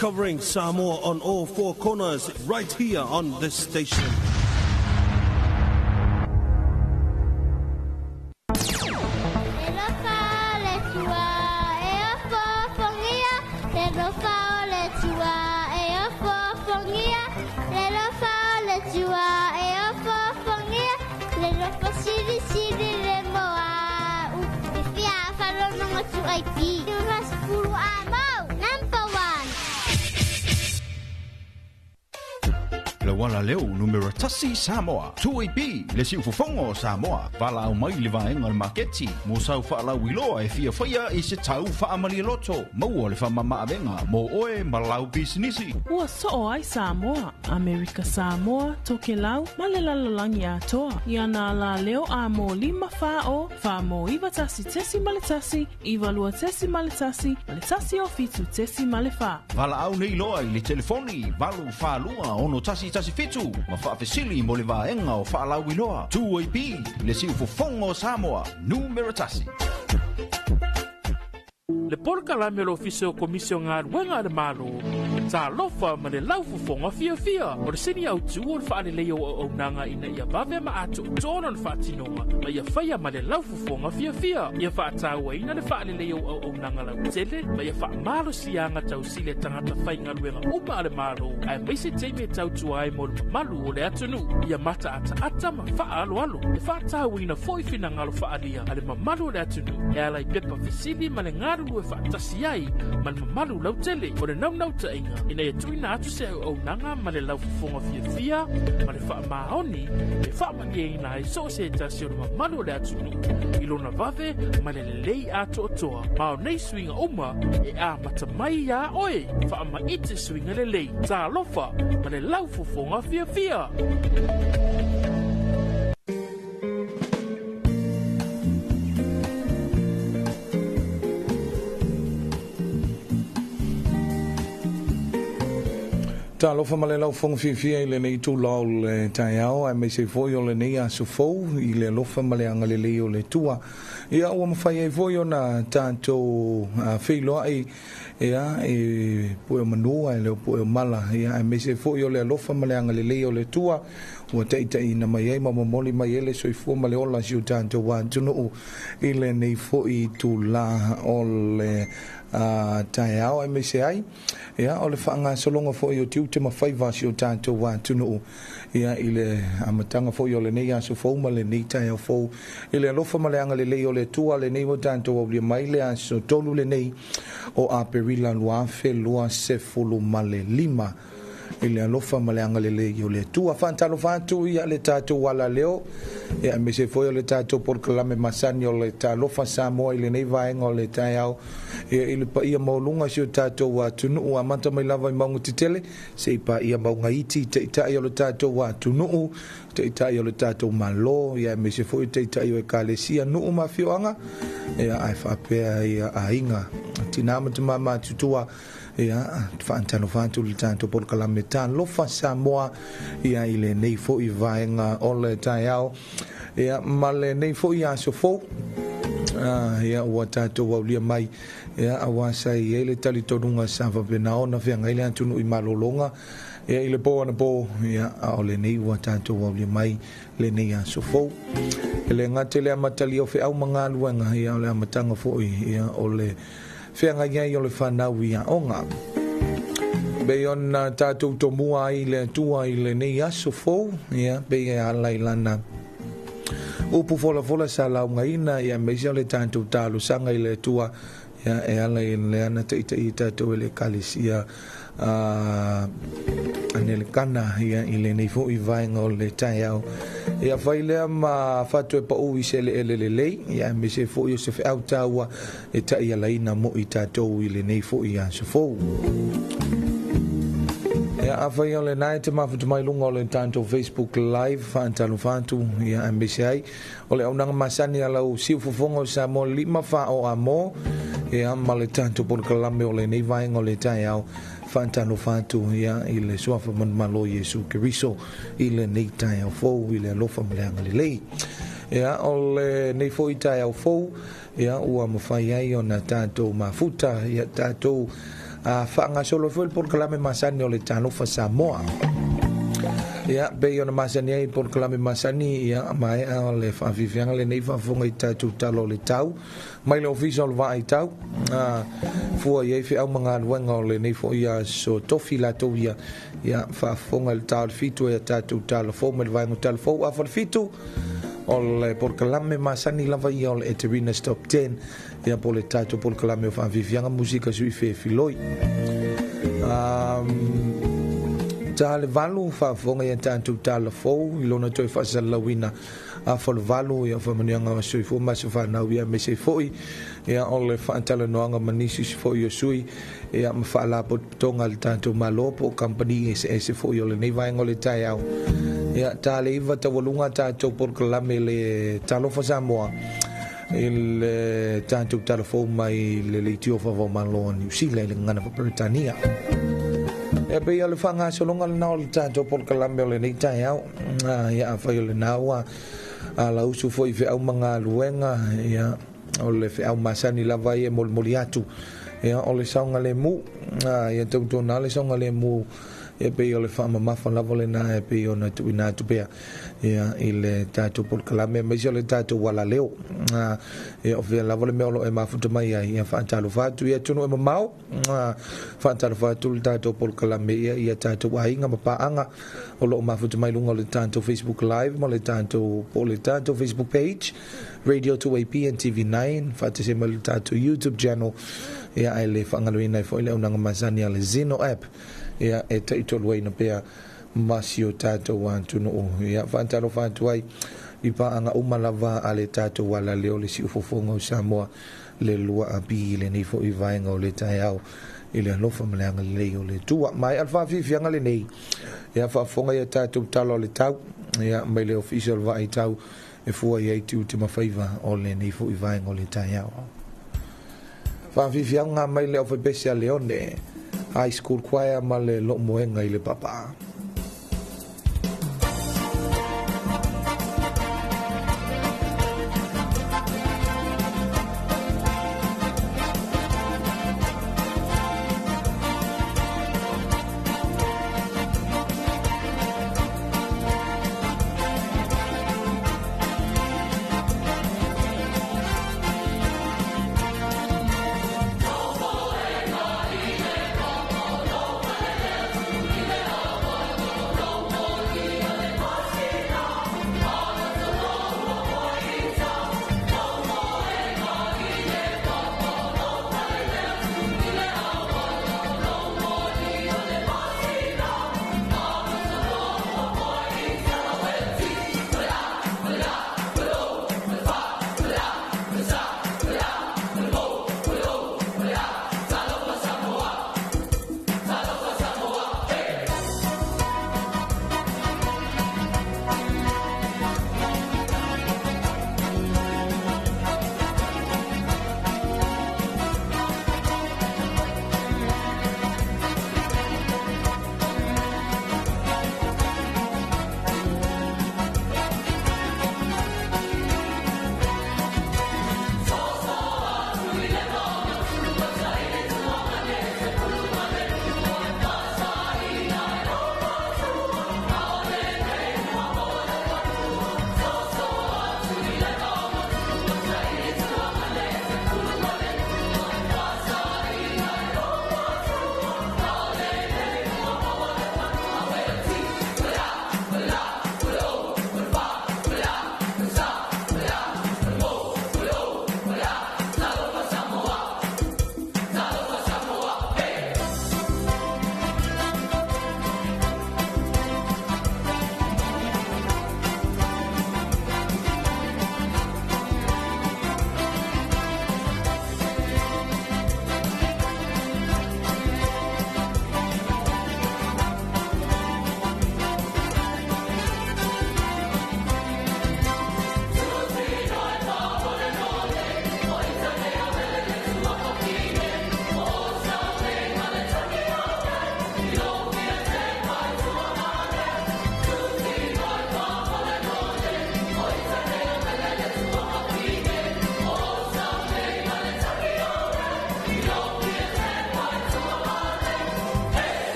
covering Samoa on all four corners, right here on this station. Wala leo numero tasi Samoa 2AB le siu fongo Samoa vala au mai le vaenga le maketi mo sau fa la wiloa e fia fia e se tau fa amali loto mo le fa mama avenga mo oe malau business ua so ai Samoa America Samoa tokelau malelalangi atoa iana la leo a mo lima fa mo iva tasi tesi maletasi iva lua tesi maletasi o fitu tesi malefa vala au nei loa le telefoni valu fa lua ono tasi fitu ma fa fesili mo le vaenga o fa la wiloa 2AB le siu fongo Samoa numero tasi le porka la me lo ofisio komisio ngā ruenga le malo Talofa ma le lau fufonga fia o le sini au tu o le whaare leo o nanga ina ia vave ma atu tōna le whaatinonga ma ia whaia ma le lau fufonga fia ia whaataua ina le whaare leo o nanga lau tele ma ia wha malo sianga tau sile tangata whainga ruenga uma le malo ai maise teime tau tuai mo le malu o le atunu ia mata ata ma wha alo e whaataua ina foifina ngalo whaalia ale ma malu le atunu e alai pepa fisili ma le ngaru e whaatasi ai ma le malu lau tele o le nau ta inga ina e tuina atu se au nanga ma le lau fufonga fia ma le wha maoni e wha mangi ina e so se tasi o le malu le atunu ilona vave ma le lei ato otoa ma o nei swinga uma e a matamai ya oe wha ma ite swinga le lei Talofa ma le lau fufonga fia Talofa ma le lau fonga fia le nei tu lau le taiao ai me se foi o le nei a sofou i le lofa ma le anga le leo le tua ia ua mawhai e foi o na tātou whiloa ia e pue manua e leo pue mala ia ai me se foi o le lofa ma le anga le leo le tua ua teitai na mai ma mamoli mai ele soifua ma le ola si o tātou wa tunu i le nei foi tu la o le taiao ai me se ai ia o le whaanga solonga fo i o tiu te mawhai vasi o tātou wā tunu ia i le amatanga fo i o le nei aso fau ma le nei taiao fau i le alofa ma le anga le lei o le tua le nei o tātou au le mai le aso tolu le nei o a perila luafe lua sefulu ma le lima i le alofa ma le anga le lei o le tua whantalo whantu ia le tātou wala leo ia me se foi o le tātou porkalame masani o le Talofa Samoa i le nei vaenga o le taiao ia i le pa ia maulunga si o tātou wā tunu ua mata mai lava i maunga titele se i pa ia maunga iti te itai o le tātou wā tunu te itai o le tātou malo ia me se foi te itai o e kālesia nuu mawhioanga ia ai whapea ia a inga tinama te mama tutua ia whaantano whantu le tātou porkalame Talofa Samoa ia i le nei fo i vaenga o le taiao ia ma le nei fo i aso fo ia ua tātou au lia mai ia awasa i ele tali tonunga sawa pena ona whea ngaile antunu i malolonga ia i le po ana po ia o le nei ua tātou au lia mai le nei aso fo le ngate le amatali o whea au mga luenga ia o le amatanga fo ia o le whea ngai o le whanau ia onga be ona tātou tomua i le tua i le nei aso fo ia be e alai lana upu fola sa launga ina ia meisia le tātou tālu sanga i le tua ia e alai le ana te ita i tātou le kalisia ane le kana ia i le nei fo i vaenga o le taiao ia whailea ma whatu e pa ui se le ele le lei ia me se fo i o se whiau tāua e ta ia laina mo i tātou i le nei fo i aso fo ia awhai o le nai te mafutu mai lunga o le tātou Facebook live whaantalo whantu ia MBCI o le aunanga masani alau siu fufonga o sa mo lima wha o a mo ia ma le tātou porkalame o le nei vaenga o le taiao whaantalo whantu ia i le suafa manmalo Yesu Keriso i le nei taiao fou i le alofa mleanga le lei ia o le nei fo i taiao fou ia ua mawhai ai o na tātou mafuta ia tātou whaangasolo foi por kalame masani o le Talofa Samoa. Ia, be ona masani ai por kalame masani ia mai o le whaafifianga le nei whaafonga I tātou talo le tau. Mai le official wa I tau. Fua iei fi au mga luenga o le nei fo ia so tofi la tau ia whaafonga le tau le fitu e tātou talo fo me le vaengo talo fo a for fitu. O le por kalame masani lava ia o le Eterina's Top 10 ia po le tātou por kalame o whaafifianga musika sui fe filoi. Ta le valu whaafonga ia tātou talo fo I lona toi whaasalawina a whalu valu ia whamanianga o sui fo masu whanau ia me se foi ia o le whaantala noanga manisi se foi o sui ia ma whaala po tonga le tātou malopo company se foi o le nei vaenga o le tai au ia ta le iwa tawalunga tātou por kalame le Talofa Samoa il tātou talafo mai le tio whawamaloa New Zealand le ngana wa Britania e pe ia le whanga solonga le nao le tātou por kalame o le nei tai au ia a whai o le nao a la usu foi fe au mga luenga ia o le fe au masani lava ia moli atu ia o le saunga le mu ia tautona le saunga le mu e pe o le wha mamafa lava le na e pe o na tuina tupea ia I le tātou por kalame mai o le tātou wala leo ia o fia lava le meolo e mafuta mai ia whaantalo whatu ia tunu e mamau whaantalo whatu le tātou por kalame ia tātou wahinga mapaanga o lo mafuta mai lunga o le tātou Facebook Live mo le tātou Facebook page Radio 2AP and TV9 whaate mai le tātou YouTube channel ia ai le whangaluina I fo ile unanga masani a le Zeno app ia e taitolu ai na pea masi o tātou wāntunu o ia whaantaro whātu ai I paanga umalava a le tātou wala leo le si ufofonga o Samoa le lua a pi le nei fo I vaenga o le tai au I le alofa maleanga le leo le tua mai alfa fianga le nei ia whaafonga ia tātou talo le tau ia mai le official wa I tau e fua I tiu te mawhaiva o le nei fo I vaenga o le tai au whaafianga mai le ofa besi a leone high school choir ma le lo moenga I le papa.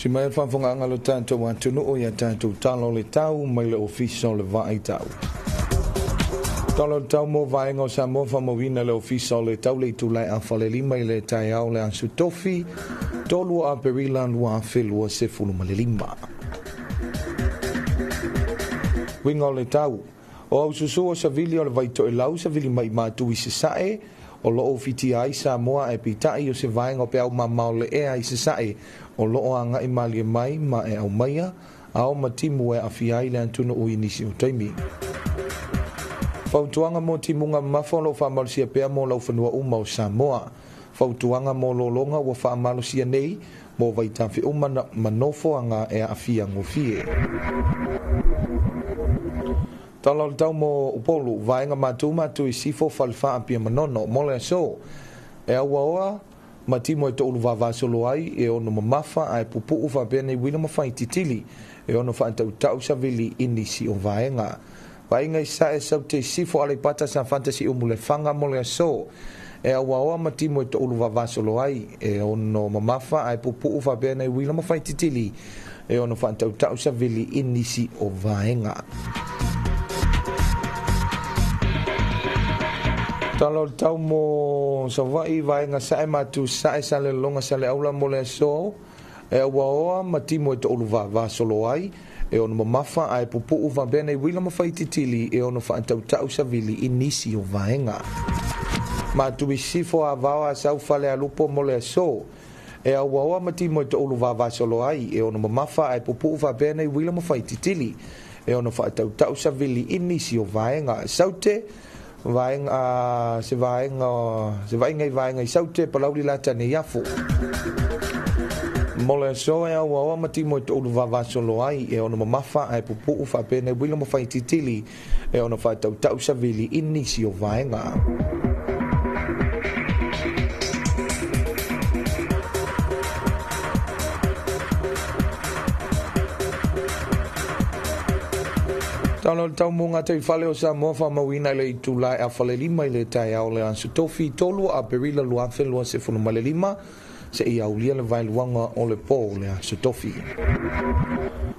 Si mai whawhanganga lo tātou atunu o ia tātou talo le tau mai le ofisa le vai tau. Talo le tau mo vaenga o Samoa whamawina le ofisa le tau le tūlai a whalelima i le tai au le ansu tofi, tolu a perila lua a whelua se fulu malelima. Winga o le tau, o au susu o savili o le vaito e lau savili mai mātu i se sae, o loo fiti ai Samoa e pitai o se vaenga o pe au mamau le ea i se sae, o loo anga i mali mai ma e au maia, a o matimu e afiai le antuna ui nisi o taimi. Fautuanga mo timunga mafolo whamalisia pea mo lau whanua uma o Samoa. Fautuanga mo lolonga wa whamalisia nei, mo vaitafi umana manofo anga e afia ngofie. Talo tau mo upolu, vaenga matu i sifo falfa apia manono, mole so. E aua oa, matimo e toulu vavasolo ai, e ono mamafa a e pupu ufa bene wina mawhai titili, e ono whaantau tau savili inisi o vaenga. Vaenga i sa e sau te sifo ale pata sa fantasi umule fanga mole so. E aua oa matimo e toulu vavasolo ai, e ono mamafa a e pupu ufa bene wina mawhai titili, e ono whaantau tau savili inisi o vaenga. Talo tau mo savai vaenga sae matu sae sale longa sale aula mole so e aua matimo e toulu vavasolo ai e ono mamafa a e pupu uva bene wila mawhai titili e ono whaantau tau savili inisi o vaenga. Matu i sifo a vawa sau fale a lupo mole so e aua matimo e toulu vavasolo ai e ono mamafa a e pupu uva bene wila mawhai titili e ono whaantau tau savili inisi o vaenga. Saute vaenga se vaenga i saute palauli lata ne yafu. Mole so e aua matimo e toulu vavasolo ai e ono mamafa a e pupu ufa pene wila mawhai titili e ono whaatau tau savili inisi o vaenga. Talo tau mo ngata i whale o Samoa whamawina le i tūlai a whale lima i le tai au le ansu tofi tolu a perila lua whenua se whunu male lima se i au lia le vai luanga o le pō le ansu tofi.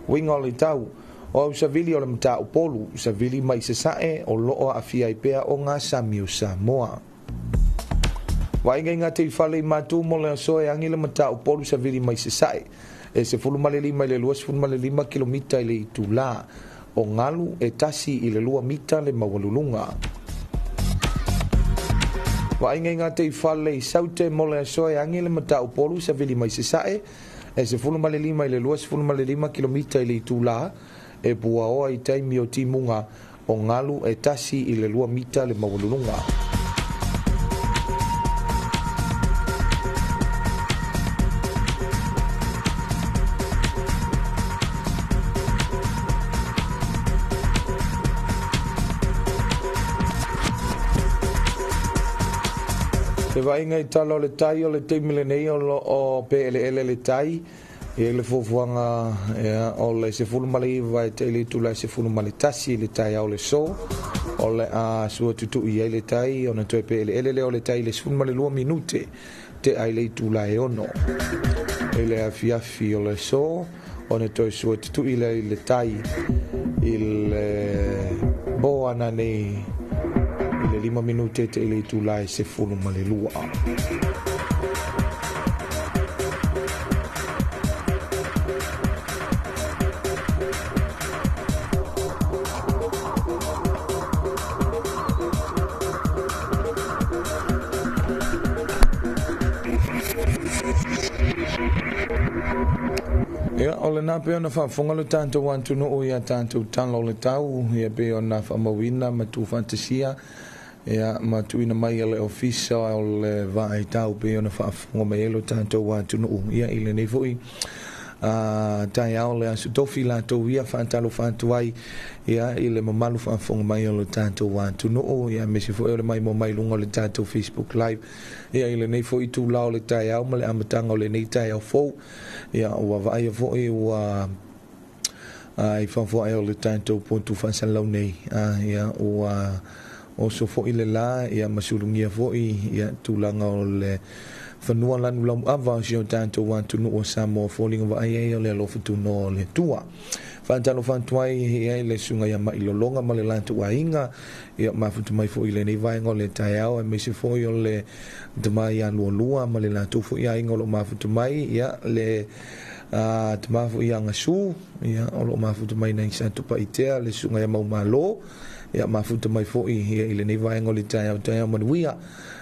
Winga o le tau, o au savili o le mta o polu, savili mai se sae o loo a fia i pea o ngā sami o Samoa. Wainga i ngata i whale i mātu mo le aso e angi le mta o polu savili mai se sae e se whunu male lima i le lua se whunu male lima kilomita i le i tūlā. O ngalu e tasi i le lua mita le mawalulunga. Wa inga inga te i whale i saute mole a soe angi le mata upolu sa vili mai se sae e se fulu male lima i le lua se fulu male lima kilomita i le tūlā e bua oa i taimi o timunga o ngalu e tasi i le lua mita le mawalulunga. Te vainga i talo le tai o le teimile nei o PLL le tai e le fofuanga o le se fulu male iwa e te ili tula se fulu male tasi le tai au le so o le a sua tutu i le tai o na toi PLL le o le tai le se fulu male lua minute te ai le tula e ono e le afiafi o le so o na toi sua tutu i le tai il bo ana nei le 5 minute te ile tūlai se fulu male lua. Ia, o le nā peo na whaafonga le tātou antunu o ia tātou talo le tau, ia peo na whamawina ma tū fantasia, ia matuina mai le ofisa o le vai tau pe ona whaafonga mai elo tātou atunu ia i le nei foi tai au le asu tofi la tau ia whaantalo whaantuai ia i le mamalu whaafonga mai elo tātou atunu ia mesi foi le mai mo mai lunga le tātou Facebook live ia i le nei foi tū lao le tai au ma le amatanga o le nei tai au fou ia ua vai foi ua i whaafo ai o le tātou pontu whansalau nei ia ua o so fo ile la ia masulungia fo ia tulanga o le Whanua lanu lau awa si o tātou wātunu o Samoa fōlinga wa ai o le alofa tūno o le tua. Whātalo whātuai hei le sunga ia mai lolonga ma le lātu wa inga ia mafutu mai fo i le nei vaenga o le tai au e meise fo i o le tamai a lua lua ma le lātu fo i a inga o lo mafutu mai ia le tamafu i anga su ia o lo mafutu mai na isa tupa i tea le sunga ia mau malo ia mafutu mai fo i le nei vaenga o le tai au manuia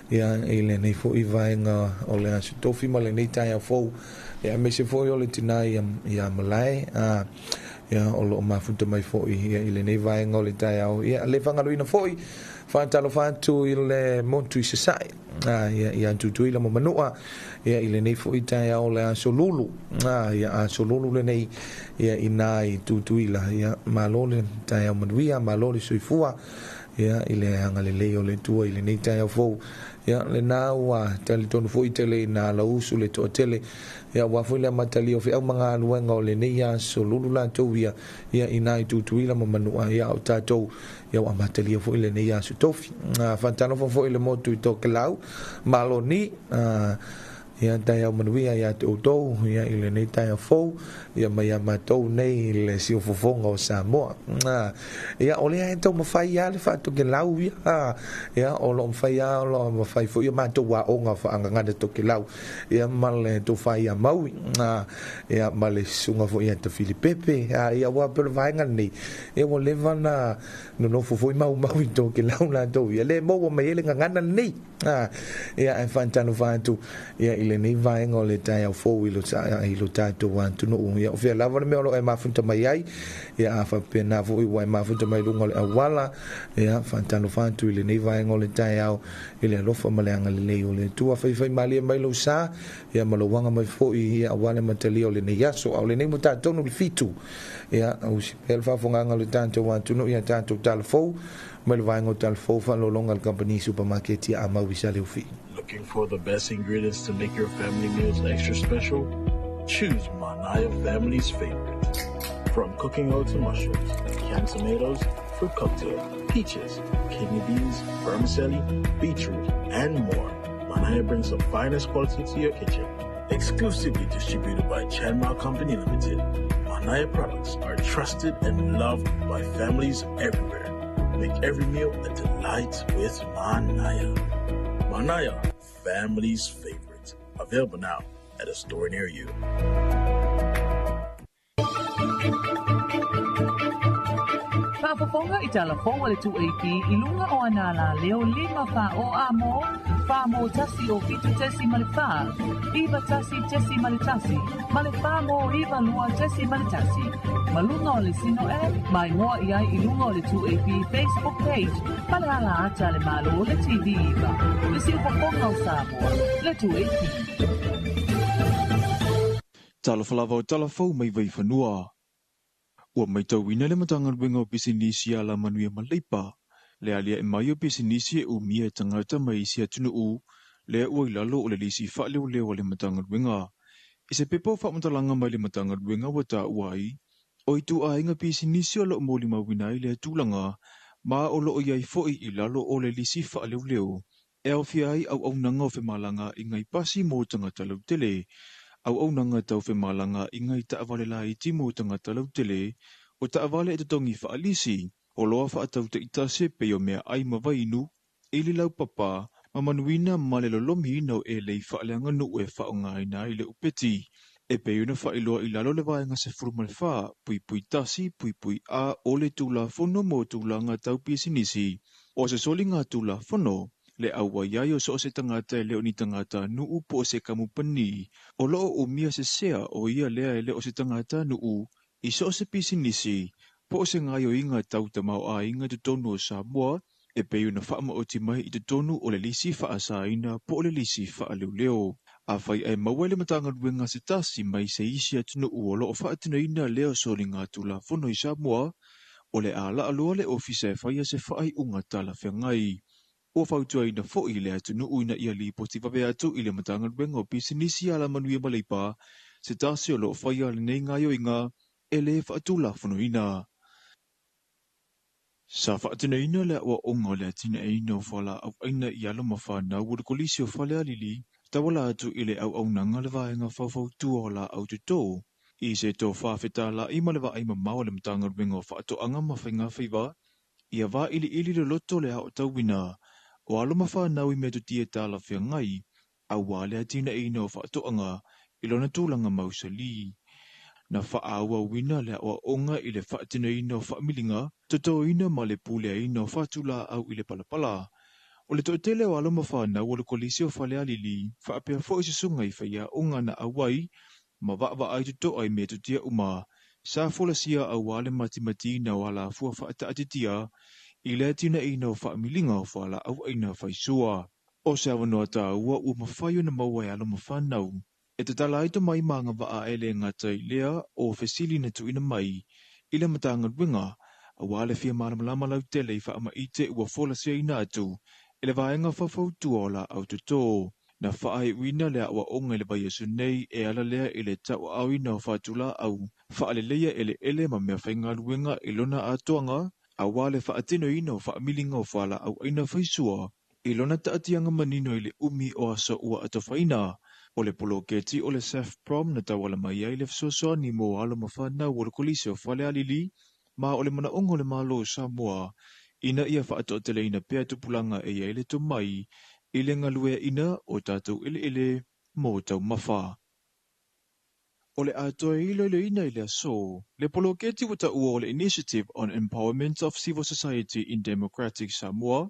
ia le nei fo i vaenga o le asu tofi ma le nei tai au fo ia meise fo i o le tina ia malai ia o lo mafuta mai fo i le nei vaenga o le tai au ia le whangaruina fo i whātalo whātu i le montu i sasai ia tutu i la mamanua ia i le nei fo i tai au le aso lulu ia aso lulu le nei ia i nā i tutu i la ia malo le tai au manuia malo le soifua ia i le hanga le leo le tua i le nei tai au fo ia le nā ua tali tonu fo i tele i nā la usu le toa tele ia wafo le matali o fe au mga aluenga o le nei aso lulu la tau ia i nā i tutu i la mamanua ia o tātou ia wa matali o fo i le nei aso tofi whantano fo i le motu i tō kelau malo ni ia tai au manuia ia te utou ia i le nei tai au fou ia mai a matou nei le si fofonga o Samoa ia o lea e tau mawhai ia le whātu ke lau ia o lo mawhai ia o lo mawhai fo ia matou wa onga whaangangana to ke lau ia male to whai a maui ia male sunga fo ia te Filipepe ia wa pere vaenga nei ia o lewa na no fo i maui to ke lau la tau ia le mo mai ele ngana nei ia e whantano whātu ia i le nei vaenga o le tai au fōu i lo tātou wātunu ia o whea lava le mea lo e mafunta mai ai ia a whapena fōu i wai mafunta mai lunga le awala ia whantano whātu i le nei vaenga o le tai au i le alofa ma le anga le lei o le tua whai malia mai lo sā ia malawanga mai fōu i ia awale matali o le nei aso au le nei mo tātou no le fitu ia au si pēl whawhonganga le tātou wātunu ia tātou tala fōu mai le vaenga o tala fōu whalolonga le company supermarket ia a maui sa leo fi. Looking for the best ingredients to make your family meals extra special? Choose Manaya Family's favorite. From cooking oil to mushrooms, canned tomatoes, fruit cocktail, peaches, kidney beans, vermicelli, beetroot, and more, Manaya brings the finest quality to your kitchen. Exclusively distributed by Chanma Company Limited, Manaya products are trusted and loved by families everywhere. Make every meal a delight with Manaya. Manaya, family's favorite. Available now at a store near you. Whapoponga I Talofa le tu'eipi I lunga o anala leo 5 wha o amo, wha mo tasi o fitu tesi male wha, iwa tasi tesi male tasi, male wha mo iwa lua tesi male tasi. Malunga o le sino mai hoa I ai I lunga o le tu'eipi Facebook page, male ala ata le malo le TV iwa, le si whaponga o Samoa, le tu'eipi. Talofa lava o talafou mai vai whanua. Ua mai tau ina le matanga wenga o pisinisi ala manuia maleipa. Le alia e mai o pisinisi e umia e tangata mai isi atunu u. Le ua ilalo o le lisi wha leo leo le matanga wenga. I se pepo wha matalanga mai le matanga wenga wa ta uai. O i tu a inga pisinisi o lo moli mawina I le tūlanga. Ma o lo o iai foi ilalo o le lisi wha leo leo. E au fiai au nanga o whemalanga I ngai pasi mo tangata lau tele. Au nanga tau whemalanga I ngai taawale la I timo tangata lau tele, o taawale e tatongi whaalisi, o loa whaatau te itase pe o mea ai mawainu, e li lau papa, mamanuina ma le lolomi inau e lei whaaleanga nu e whaongaina I le upeti, e pe una whaeloa I lalo le vaenga se furumale wha, pui tasi, pui a o le tūla whono mo tūlanga tau pisinisi, o se soli ngā tūla whono, le aua iai o so se tangata e leo ni tangata nuu po se kamupani, o loo o mia se sea o ia lea e leo se tangata nuu, I so se pisinisi, po se ngayo inga tau tamau a inga te tonu o Samoa, e pe una whaama o timai I te tonu o le lisi wha asaina po o le lisi wha aleu leo. A whai e mawele matanga ruenga se tasi mai se isi atunu o loo wha atina ina leo soli ngā tula whono I Samoa, o le ala aloa le ofisa e whaia se whaai unga tala whengai. O whautua ina fo'i le atunu uina ia li poti wawe atu I le matanga ruenga o pisinisi ala manuia maleipa, se tasi o loo whaia le nei ngayo inga, e le whaatula whono ina. Sa whaatina ina le ua onga le atina e ina o whala au aina I alo mawhanau o le kolisi o whale alili, tawala atu ile au nanga le vaenga fau tua la au tuto. I se tō whawheta la i malewa ai mamau le mtanga ruenga whaato anga mawhainga whiwa. Ia wā ili le loto le hao tauwina. O aloma whanau I mea tutia tāla whia ngai. Au wale atina I no whaato anga. Ilona tūlanga mausali. Na whaaua wina le o onga I le whaatina I no whaamilinga. Toto ina ma le pule I no whaatula au I le palapala. O le toetele o aloma whanau o le kolisi o whalea lili. Whaapea fo I se sunga I whaia onga na awai. Ma wa ai tuto ai mea tutia uma. Sa fola sia au wale mati na wala fua whaata atitia. I le tina I no whaamilinga o whala au aina whaisua. O se awanoa tā ua ua mawhaio na maua e aloma whanau. E te tala aito mai maanga wa a ele ngata I lea o fesili na tuina mai. I le matanga ruenga. A wale fia malamalama lau tele I whaama ite ua fola sia ina atu. I le vaenga whawhau tuola au tuto. Na whaai wina lea ua onga le vai asu nei e ala lea I le tau au ina o whaatula au. Whaale leia ele ma mea whainga ruenga I lona atoanga. A wale whaatino ina o whaamilinga o whala au aina whaisua. I lona taatianga manino I le umi o aso ua atawhaina. O le poloketi o le Saf Prom na tawala mai ai le fsosoa ni mo alo mawhana o le kolise o whale alili. Ma o le mana ongo le malo Samoa. Ina ia whaato tele ina pea tupulanga e ia le to mai. I le ngalue ina o tātou ele mo tau mawha. O le atoe ilo ina I le aso, le poloketi wata ua o le Initiative on Empowerment of Civil Society in Democratic Samoa,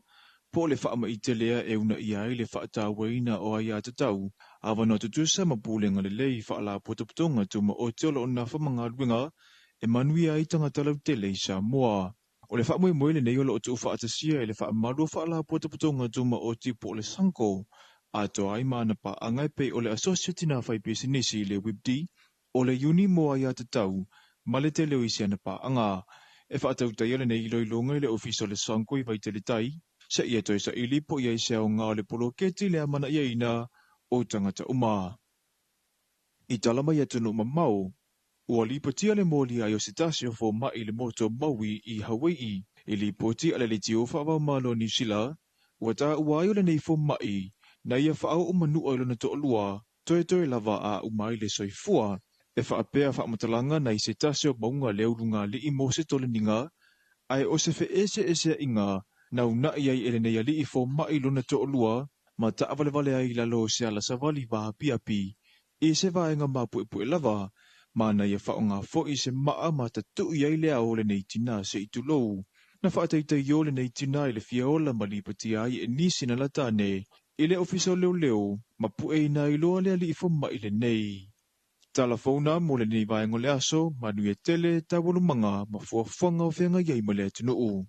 po le whaama I te lea e una ia I le whaatawaina o ai atatau, awa no tutusa mapulenga le lei whaala potoputonga tuma o te olo o na whamanga ruenga, e manui ai tangatalau te lei Samoa. O le whaamui moile nei olo o tu whaatasia e le whaamaru whaala potoputonga tuma o tipo o le sanko, ato ai maana pa angai pe o le Associate na whai pesinisi le WIPD, o le uni mo ai atatau, ma le te leo isi ana pa anga, e whaatau tai ale nei iloilonga le ofiso le sanko I vai te le tai, sa ia toi sa ili po ia ise o ngā le poloketi le amana ia ina o tangata uma. I talama ia tunu mamau, ua lipatia le moli ai o sitasio fo mai le moto maui I Hawaii, I lipoti ale le tio whawa malo New Zealand, ua ta ua ai le nei fo mai, na ia whaau o manu o ilona to olua, toe lava a umai le soifua, e whaapea whaamatalanga na I sitasio maunga leurunga li I mo se toleninga, ai o se fe ese inga, na una iai ele nei ali I fo mai lona to olua, ma ta vale ai lalo se ala savali va piapi, I se vaenga mapu e lava, ma na ia whaonga fo I se maa ma ta tu iai lea o le nei tina se itulou. Na whaataita I o le nei tina I le fiaola malipati ai e nisi na latane, I le ofiso leo, mapu e ina I loa le ali I fo mai le nei. Talafona mo le nei vaenga le aso, manu e tele tawalumanga ma fuafuanga o whenga iai ma le atunuu.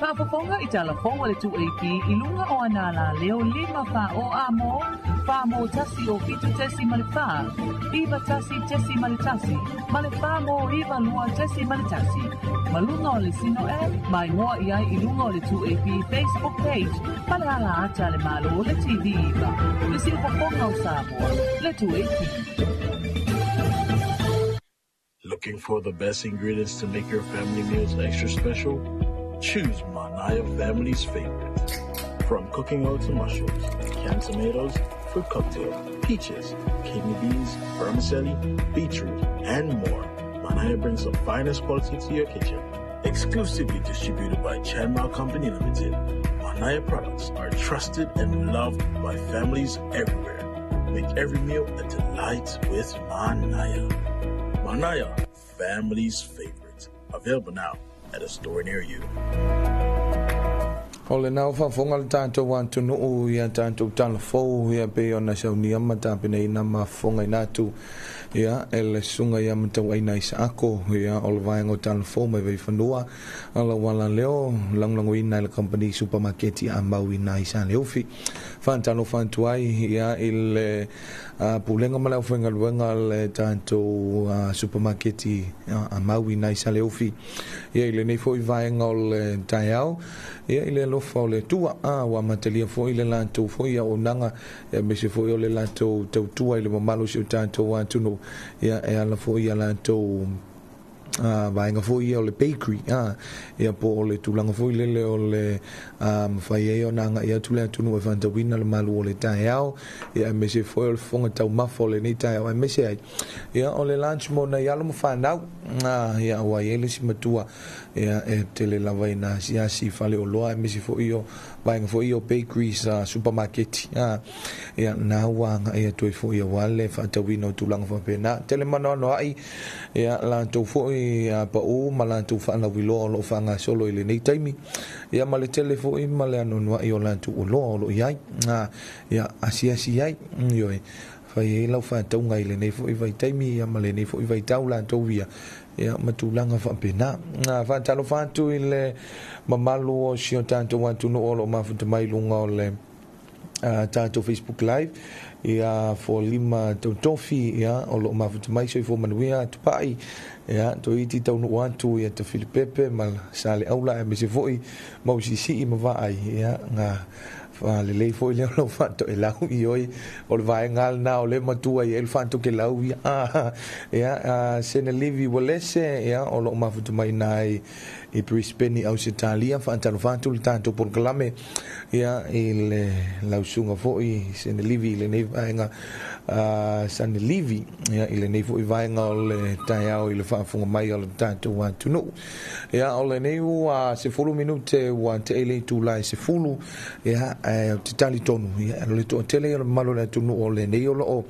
Whaafafonga I talafona le 2AP I lunga o anala leo 5 wha o amo, wha mo tasi o fitu tesi male wha, iwa tasi tesi male tasi, male wha mo iwa lua tesi male tasi. Malunga o le sino mai moa iai I lunga o le 2AP Facebook page, male ala ata le malo o le TV iwa, le sino whafonga o Samoa, le 2AP. Looking for the best ingredients to make your family meals extra special? Choose Manaya Family's Favorite. From cooking oil to mushrooms, canned tomatoes, fruit cocktail, peaches, kidney beans, vermicelli, beetroot, and more, Manaya brings the finest quality to your kitchen. Exclusively distributed by Chanmao Company Limited, Manaya products are trusted and loved by families everywhere. Make every meal a delight with Manaya. Manaya, Family's Favorite. Available now at a store near you. Ole nau whafonga le tātou wantu nuu ia tātou talafou ia pe ona saunia matapina ina mafonga inatu ia ele sunga ia matau aina isa ako ia ole vaenga o talafou mai vei whanua ala wala leo langlango ina le company supermarketi a mau ina isa leufi whantalo whantuai ia ile pulenga malau whenga luenga le tātou supermarketi a mau ina isa leufi ia ile nei fo I vaenga o le taiao ia ile lofa o le tua wa matalia fo ile lantou fo ia o nanga e me se fo o le lantou tautua ile mamalo se tātou atuno ia e ala fo ia lantou vai nga foi o le bakery ia po le tulanga foi le o le fai e ona nga ia tula tunu e fanta wina le malu o le tai au ia me se foi o le fonga tau mafo le ni tai au me se ai ia o le lunch mo na ia lo mo fanau ia wa ele si matua ia e tele lava ina si fale o loa me se foi o vai nga foi o bakery sa supermarket ia na wa nga ia toi foi o wale fanta wina o tulanga fa pena tele mano no ai ia la to foi pa o malantu fa na wilo lo fa nga solo ile nei taimi ia male telefo i male anu no i olantu o lo ia ia asia ai yo fa i lo fa tau ngai le nei fo i vai taimi ia male nei fo i vai tau la to via ia matulanga fa pena fa talo fa tu ile mamalu o sio tanto wantu no lo ma fu mai lunga o le tanto Facebook live ia fo lima tofi ia o lo ma fu mai so fo manuia tu pai ia to iti tau no wantu ia te Filipepe mal sale aula e me se foi mau si ma vai ia nga fa le le foi le lo fatto e la i oi o le vai ngal na o le matua i el fatto che la ia se ne livi volesse ia o lo ma fu mai nai i Brisbane au Italia fa talo fatto il tanto proclame ia il la sunga foi se ne livi le ne vai nga san livi ia ile nei foi vai nga le tai au ile fa funga mai o tanto wa tu no ia o le nei wa se fulu minute wa te ele tu lai se fulu ia te tali tonu ia le to tele malo le tu no o le nei o lo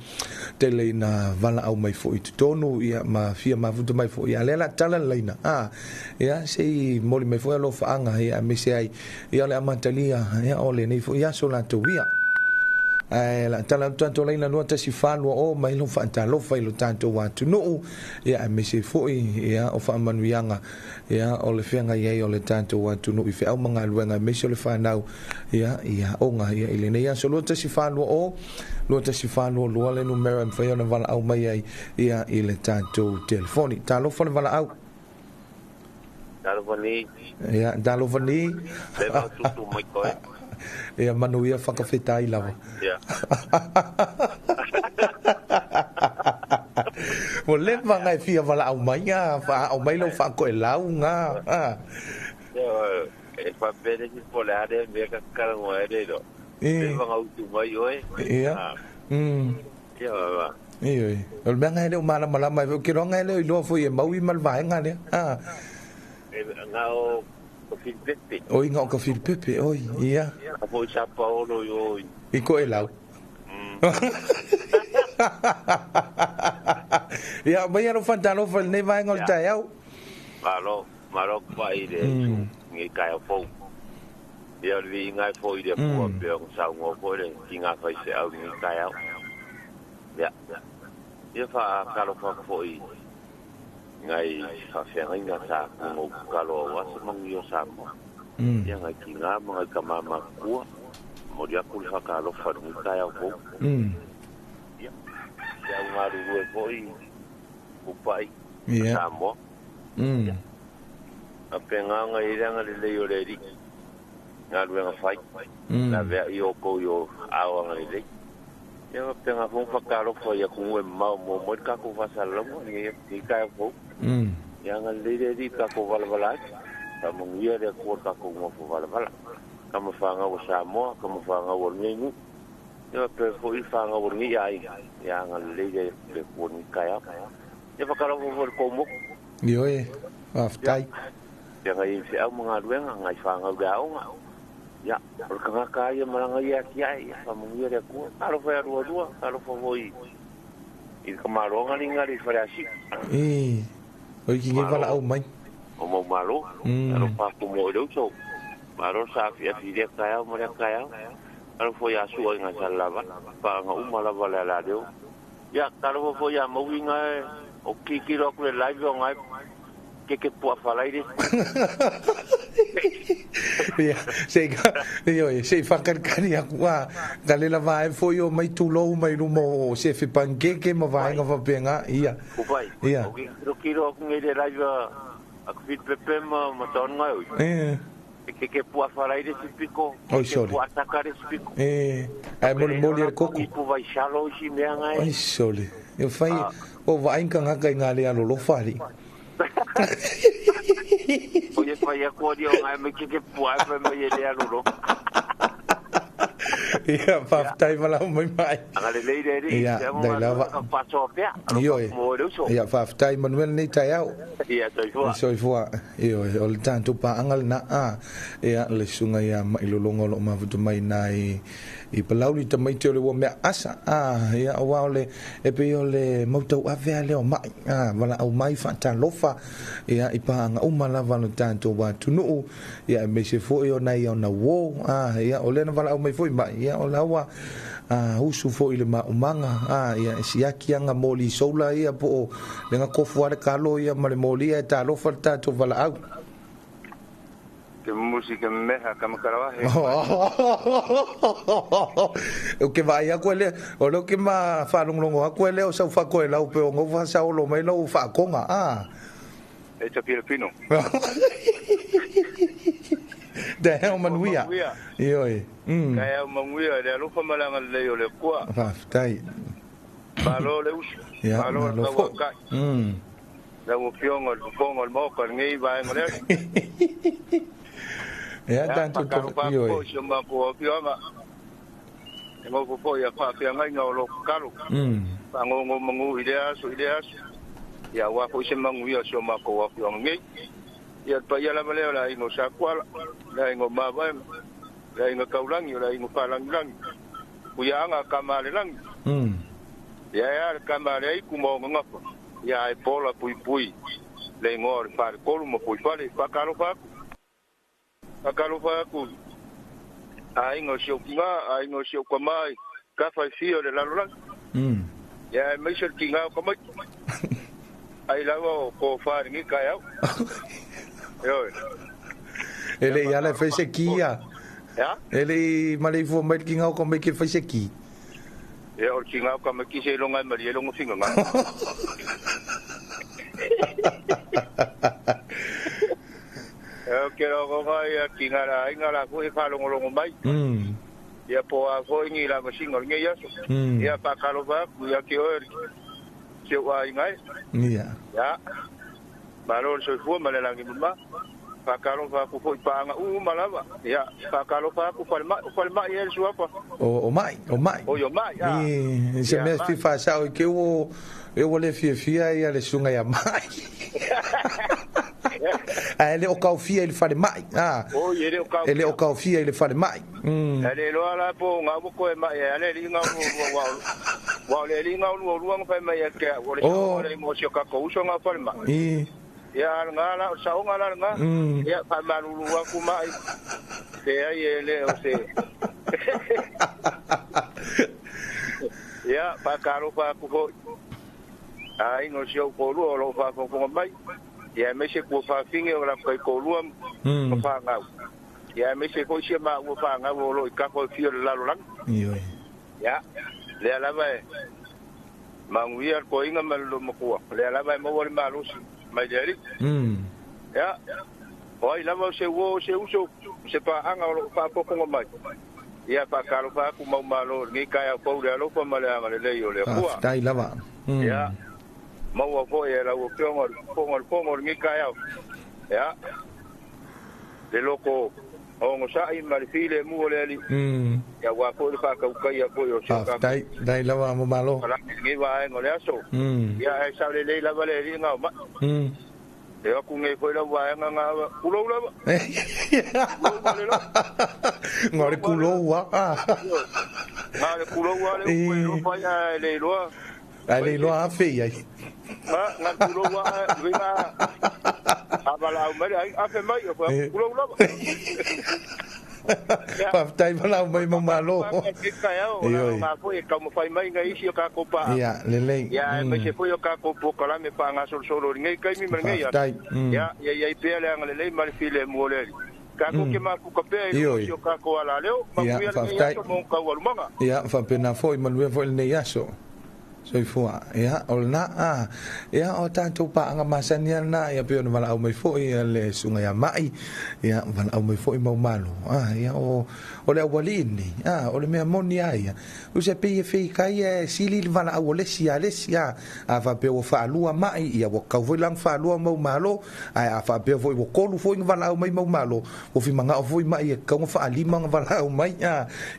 tele na vala au mai foi tu tonu ia ma fia ma fu mai foi ia le la tala leina ia se moli mai foi lo fa anga ia me se ai ia le amatalia ia o le nei foi ia so la to via la tala tanto leina no ta si falu o mai lo fa talofa i lo tanto wa tu no ia me se foi ia o fa manuianga ia o le fenga ia o le tanto wa tu no i fe au manga luenga me se le fa nau ia o nga ia ile nei so lo ta si falu o lo ta si falu lo le numero em fa ona vala au mai ia ile tanto telefoni talofa le vala au Talofani ia talofani le va tu mai koe ia manuia whakawhetai lawa. Ia. Mo le mangai fia wala au mai ngā, au mai lau whako e lau ngā. Ia, e whapere si pole are mea ka karango e reiro. Le wanga utu mai oe. Ia. Ia, wa. Ia, o le mea ngai leo mana malama, ke ronga e leo i loa fui e maui malvae ngā lea. Ngā o Filipepe. Oi ngā o ka Filipepe, oi, ia. A po sa paolo yo. I ko e lau. Ia, mai aro whantalo whal nei vai ngol tai au. Maro pa i re. Ngi kai o fo. Ia li ngai fo i re po pe o sa ngo po re ki ngā fai se au ngi kai au. Ia. Ia fa kalo fa fo i. Ngai fa fenga sa ngo kalo wa se mangi o sa mo. Ia ngai ki ngā mga ka mama kua. Mo dia kul fa kalo fa ngi kai au fo. Ia. Ia ngaru e fo i. Upai. Sa mo. A penga ngai ranga le yo le ri. Ngaru nga fai. Na vea i o ko yo awa ngai le. Ia penga fo fa kalo fa ia ku e mau mo ka ko fa sa lo ni kai fo. Yang le di ka ko vala ka mo ia de ko ka ko mo fo vala ka mo fa nga o Samoa ka mo fa nga o ngu yo pe fo i fa nga o ngi ai yang le de ko ni kaya ya fa ka lo fo ko mo yo e aftai yang ai se au mga rueng ngai fa nga ga o ya por ka ka ya malanga ya ki ai fa mo ia de ko ka lo fa ru ka lo fo voi i ka maronga ni ngari fa asi oi ki ngi vala au mai o mo malo aro pa ko mo do so maro sa fi de kaya mo de kaya aro fo ya su nga salava pa nga umala vala la do ya karo fo ya mo winga o ki ro ko live nga que po fala ire ya sei fakar kani akwa dale la vai fo yo mai tu lo mai no mo se fi panqueque ma vai nga va penga ia ia o kiro ko ngai de live a fit pepe ma ton ngai que po fala ire si pico que po atacar esse pico ai mo le coco po vai xalo si me ngai ai sole eu fai o vai nga ngai ngale alo lo fali Oye, vaya codio, me que puai me ele aluro. Ia whaftai malau mai. Angale leire Ia, dai lava. Pasopea. Ia whaftai manuel nei tai au. Ia soifua. Soifua. Ia, o le tātou pa angal na a. Ia, le sunga ia mailolongo lo mafutu mai nai. I palauli ta mai te o le ua mea asa. Ia, o wao le, e pe o le mautau avea leo mai. Wala au mai fa talofa. Ia, i pa anga umalava no tātou wa tunuu. Ia, me se fo o nai o na wo. Ia, o le na wala au mai fo i mai. Ia, o lawa. Usu fo i le maumanga. Ia, siaki anga moli soula ia po le nga kofu ale kalo ia ma le moli e talofa le tātou wala au. Que música meja kama karawahe. O ke vai a kwele o lo ke ma fa longlongo a kwele o sa fa ko la o pe o ngo fa sa o lo mai lo fa konga E te Filipino. Da he o manuia. Ioi. Kaya manguia le lufa malanga le o le kwa. Fa tai. Malo le usu. Malo le waka. Da o piongo o mo ko ngi vai ngole. Ya tanto to ioi. Yo ma ko pionga. Ngo ko ya fa pia ngai ngolo kalu. Pa ngo mangu ideas. Ya wa ko se manguia so ma ko wa pionga ngi. Ya pa ya la maleo la ingo sakwala. La ingo maba. La ingo kaulangi la ingo palang. Kuya nga kamale lang. Ya kamale ku mo ngapa. Ya pola pui. Le ngor par kolu mo pui pale pa kalofa. Pa kalofa ku. Ai ngo shokinga, ai ngo shokamai. Ka fa fio le lalulang. Ya me shol kinga ko mai. Ai lawo ko far ngi kaya. Yo. Ele ya le fese kia. Ya? Ele malei fo mai kinga ko mai ke fese ki. Ya o kinga ko mai ki se longa mai le longa finga. Yo quiero go vai kinga la ingala ko e fa longo mai. Ya po a ko ngi la ko singo ngi ya. Ya pa kalo ba ku ya ki o. Se wa ngai. Ya. Balon so fu male la ngi ma. Pa kalo fa ku foi pa nga malava. Ya, pa kalo fa ku falma ye su apa. O mai. O yo mai. E se me fi fa sa o ke o e o le fia ia le sunga ya mai. Ele o kau fia ele fale mai. O ele o kau. Ele o kau fia ele fale mai. Ele lo ala po nga mo ko mai ele li nga wa le li nga lu lu nga fa mai ke o le mo sio ka ko so nga fale mai. Ya ngala sao ngala nga ya pa malu aku mai se ai le o se ya pa karo pa ku ai no sio ko lu lo fa ko mai ya me se ko fa finge o la ko lu fa nga ya me se ko se ma o fa nga o lo ka ko fio la lo lang ya le la vai manguia ko inga mal lo mo ko le la vai mo wol malu mai jadi ya oi lava se uso se pa anga o pa poco mai ya pa kalo pa ku mau malo ngi kaya po le lo pa male anga le yo le ku dai lava ya mau po ya la o pongo ngi kaya ya de loco o ngo sa i mari file mu le ali ya wa po pa ka kaya po yo sa dai lava mo malo ngi wa ngo le aso ya ai sa le lava le nga ma e aku ngai foi la wa nga kulo la ngore kulo wa ngare kulo wa le ko fa ya le lo ale lo a fe ai nga kulo wa vinga abala mai a fe mai ko kulo la pa tai bala mai malo nga foi ka mo fai mai nga isi ka ko pa ya lele ya me se foi ka ko po kala me pa nga solo ngai kai mi ngai ya ya pe le nga le mal file mo le ka ko ke ma ku ka pe isi ka ko ala leo ma ku ya ngai mo ka wa manga ya fa pena foi malue foi ne yaso soifua ia o na ia o tanto pa anga masania na ia pe ona vala au mai foi le sunga ia mai ia vala au mai foi mau malo ia o le walini o le mea moni ia u se pe fe kai sili vala au le sia a fa pe o fa lua mai ia o ka voi lang fa lua mau malo a fa pe voi o kolu foi vala au mai mau malo o fi manga o foi mai ka o fa lima vala au mai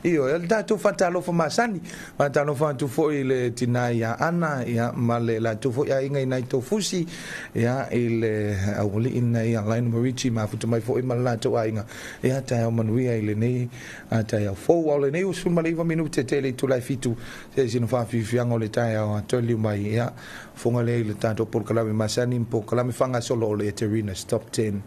io el tanto fa Talofa masani fa Talofa tu foi le tinai ya ana ya male la tu fo ya inga nai to fusi ya ile awli ina ya line marichi ma futu mai fo i mala to ainga ya ta o manuia ile nei ata ya fo wale nei usu mali va minute tele tu lai fitu se sino fa fi fiango le ta ya to li mai ya fonga le ile tanto por kala mi masani po kala mi fanga solo le terina stop 10.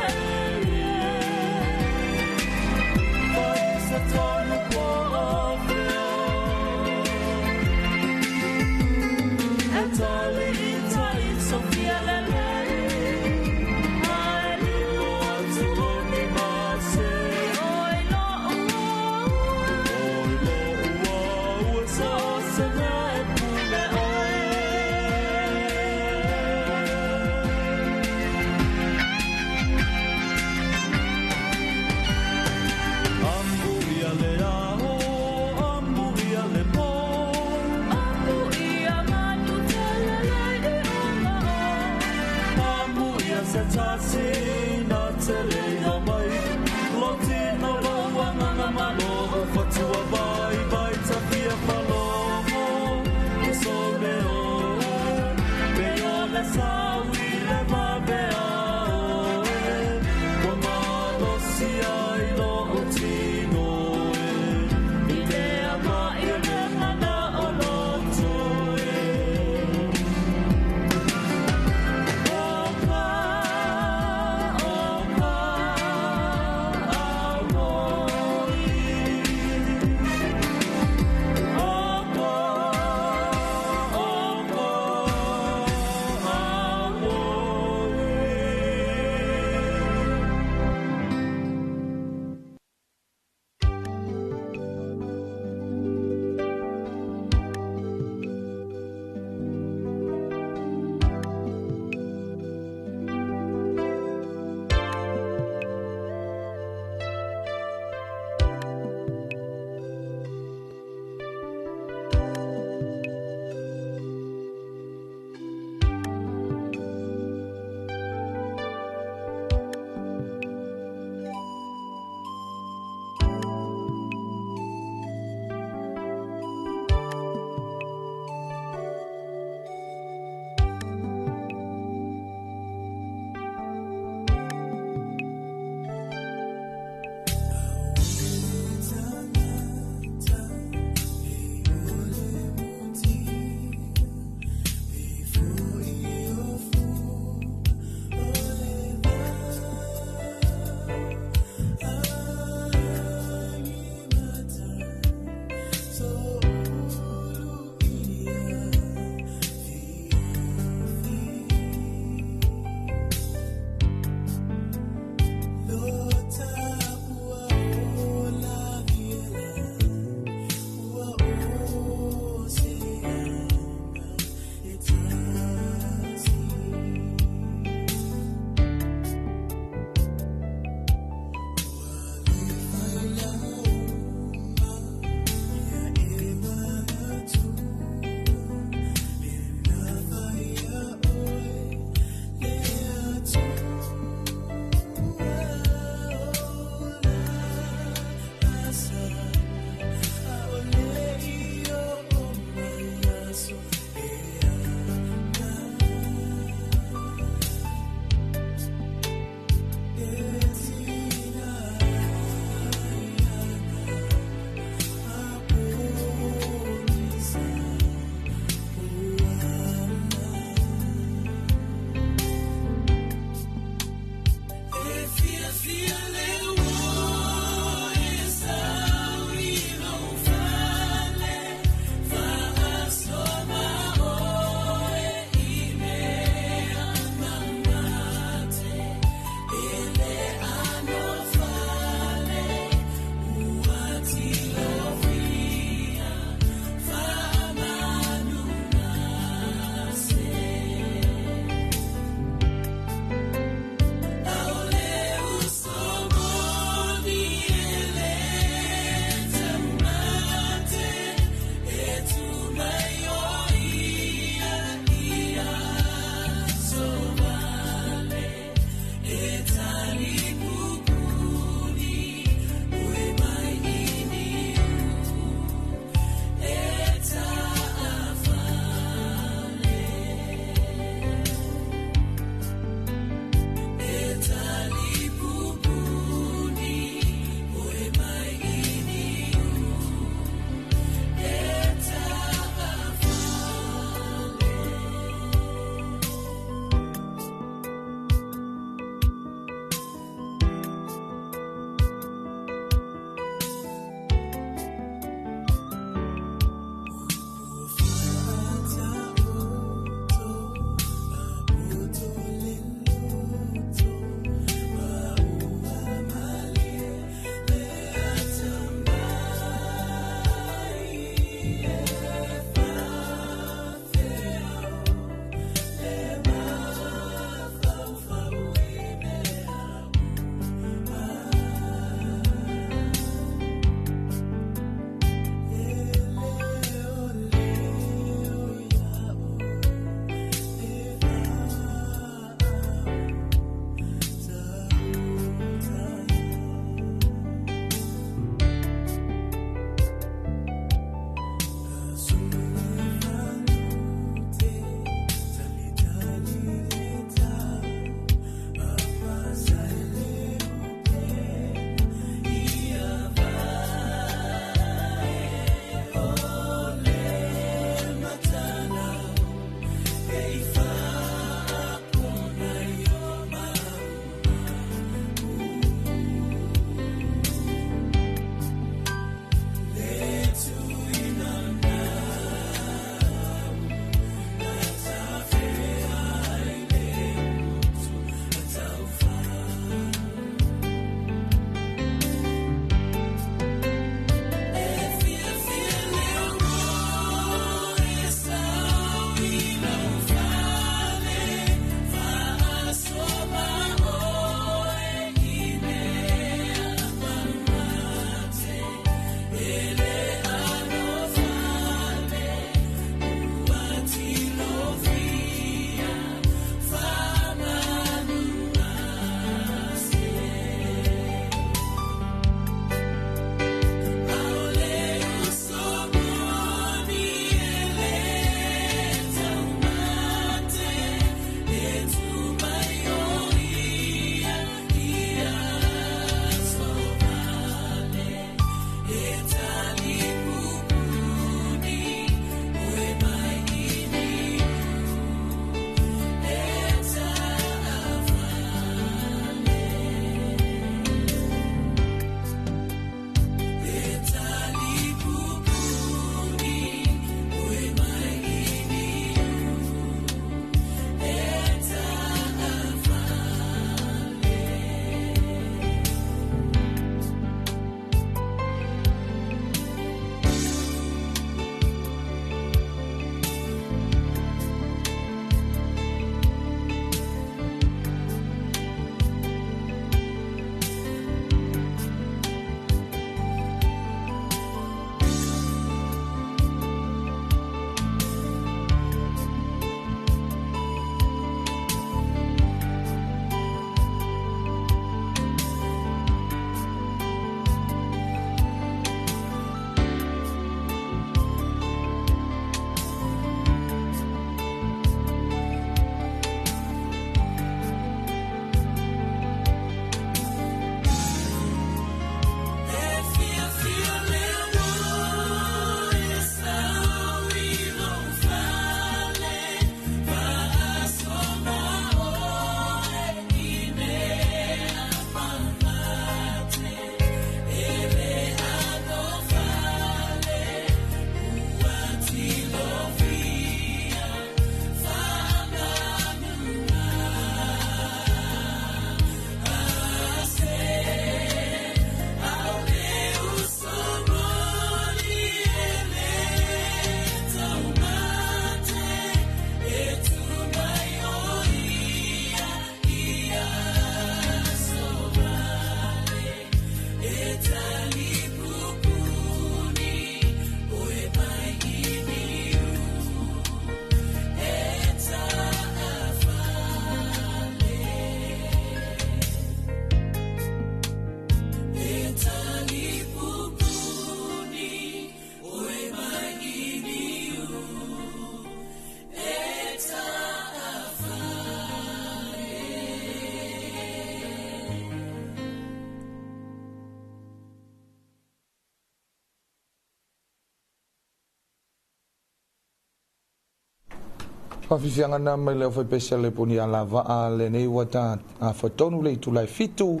Whawhiwhianga na mai leo whai pesa le puni a la waa le nei wata a whatonu le tu lai fitu.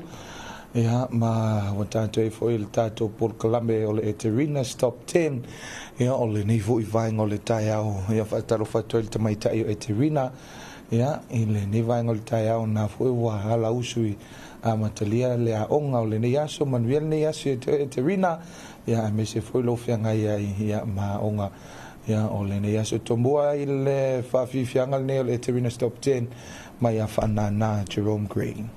Ia ma wata toi foi le tato Paul Kalambe o le Eterina Stop 10. Ia o le nei vui vainga o le tai au. Ia whataro whatoi le tamaitai o Eterina. Ia i le nei vainga o le tai au na foi wa hala usui a matalia le a onga o le nei aso manuel nei aso Eterina. Ia me se foi lo fianga ia ma onga. Ia o le nei aso tombua i le whawhiwhianga le nei o le Eterina Stop 10 mai a whanana Jerome Green.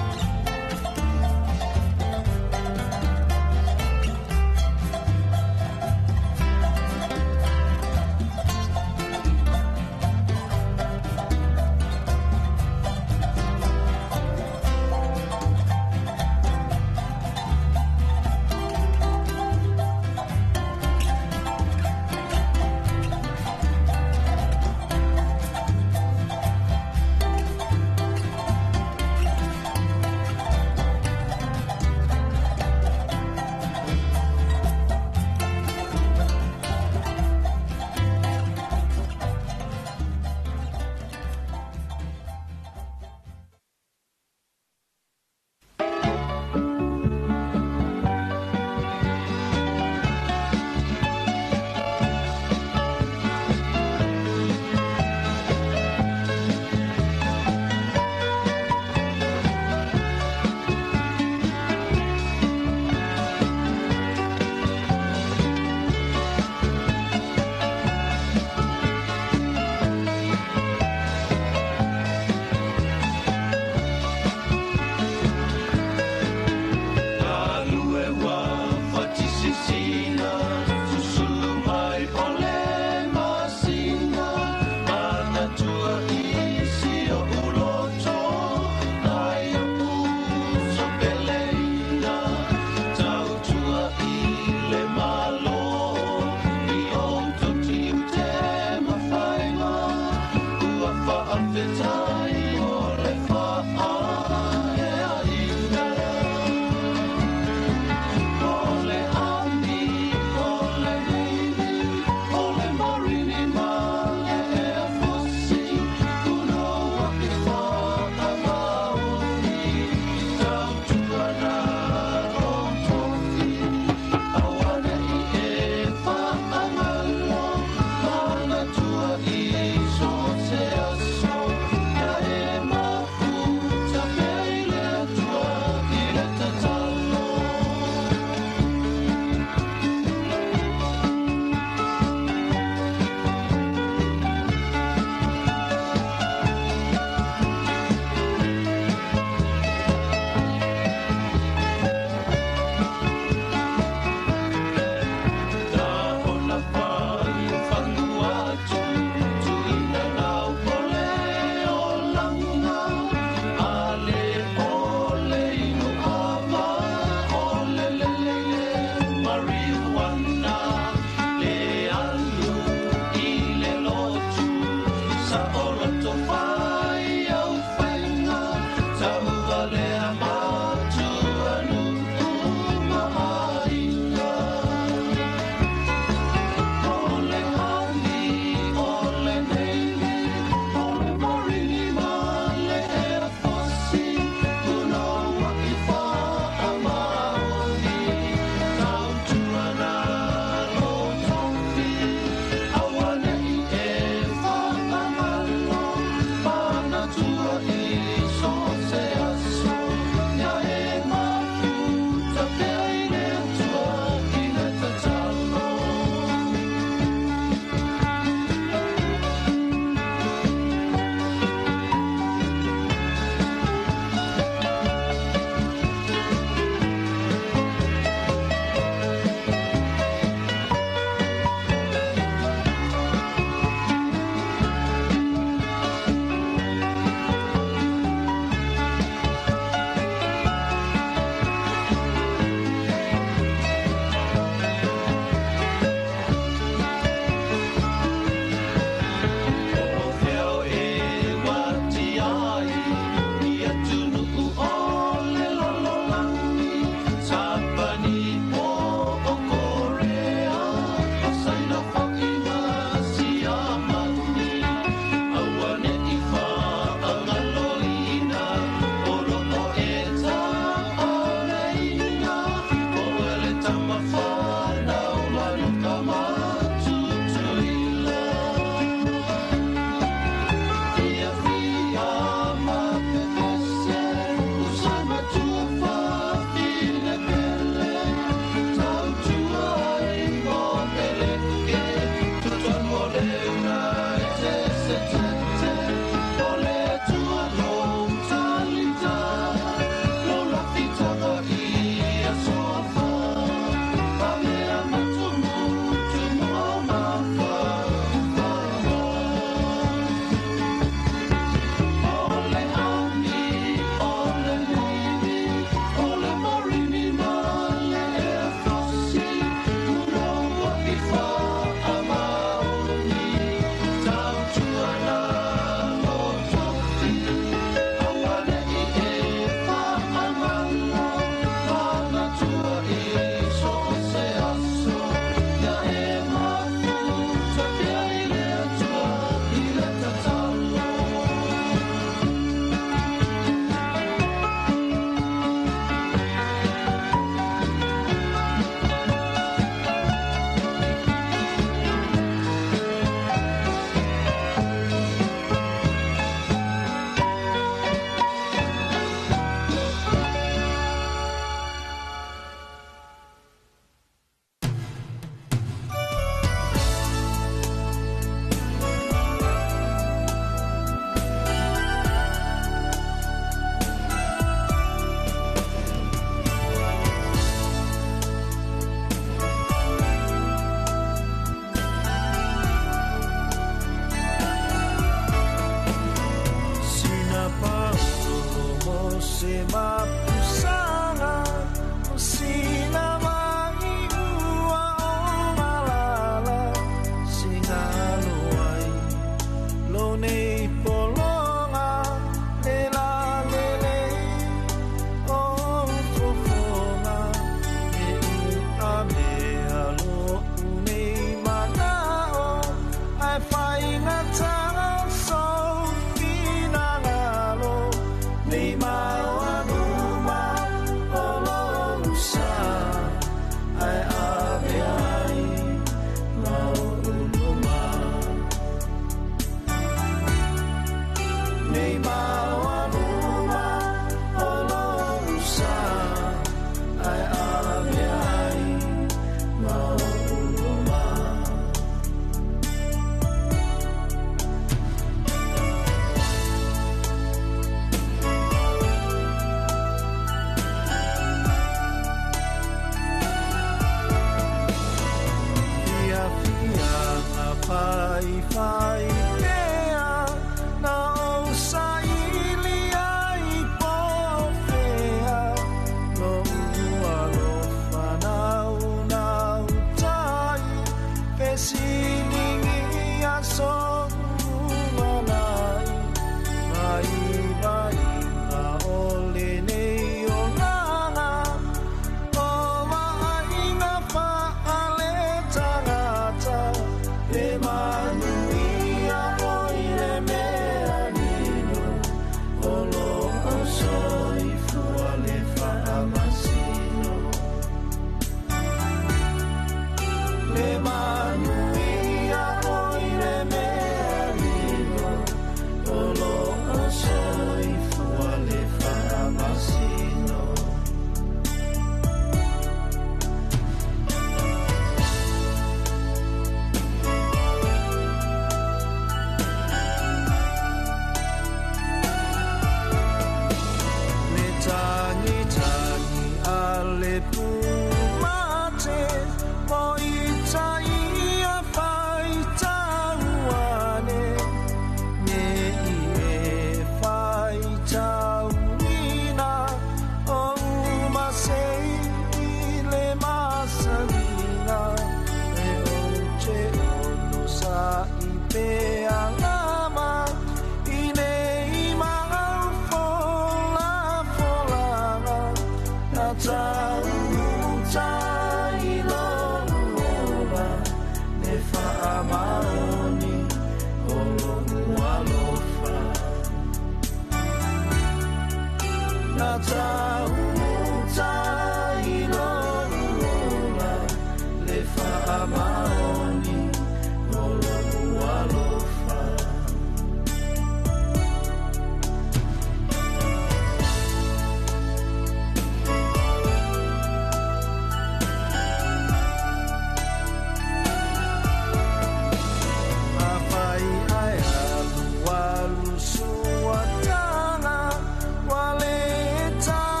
Wale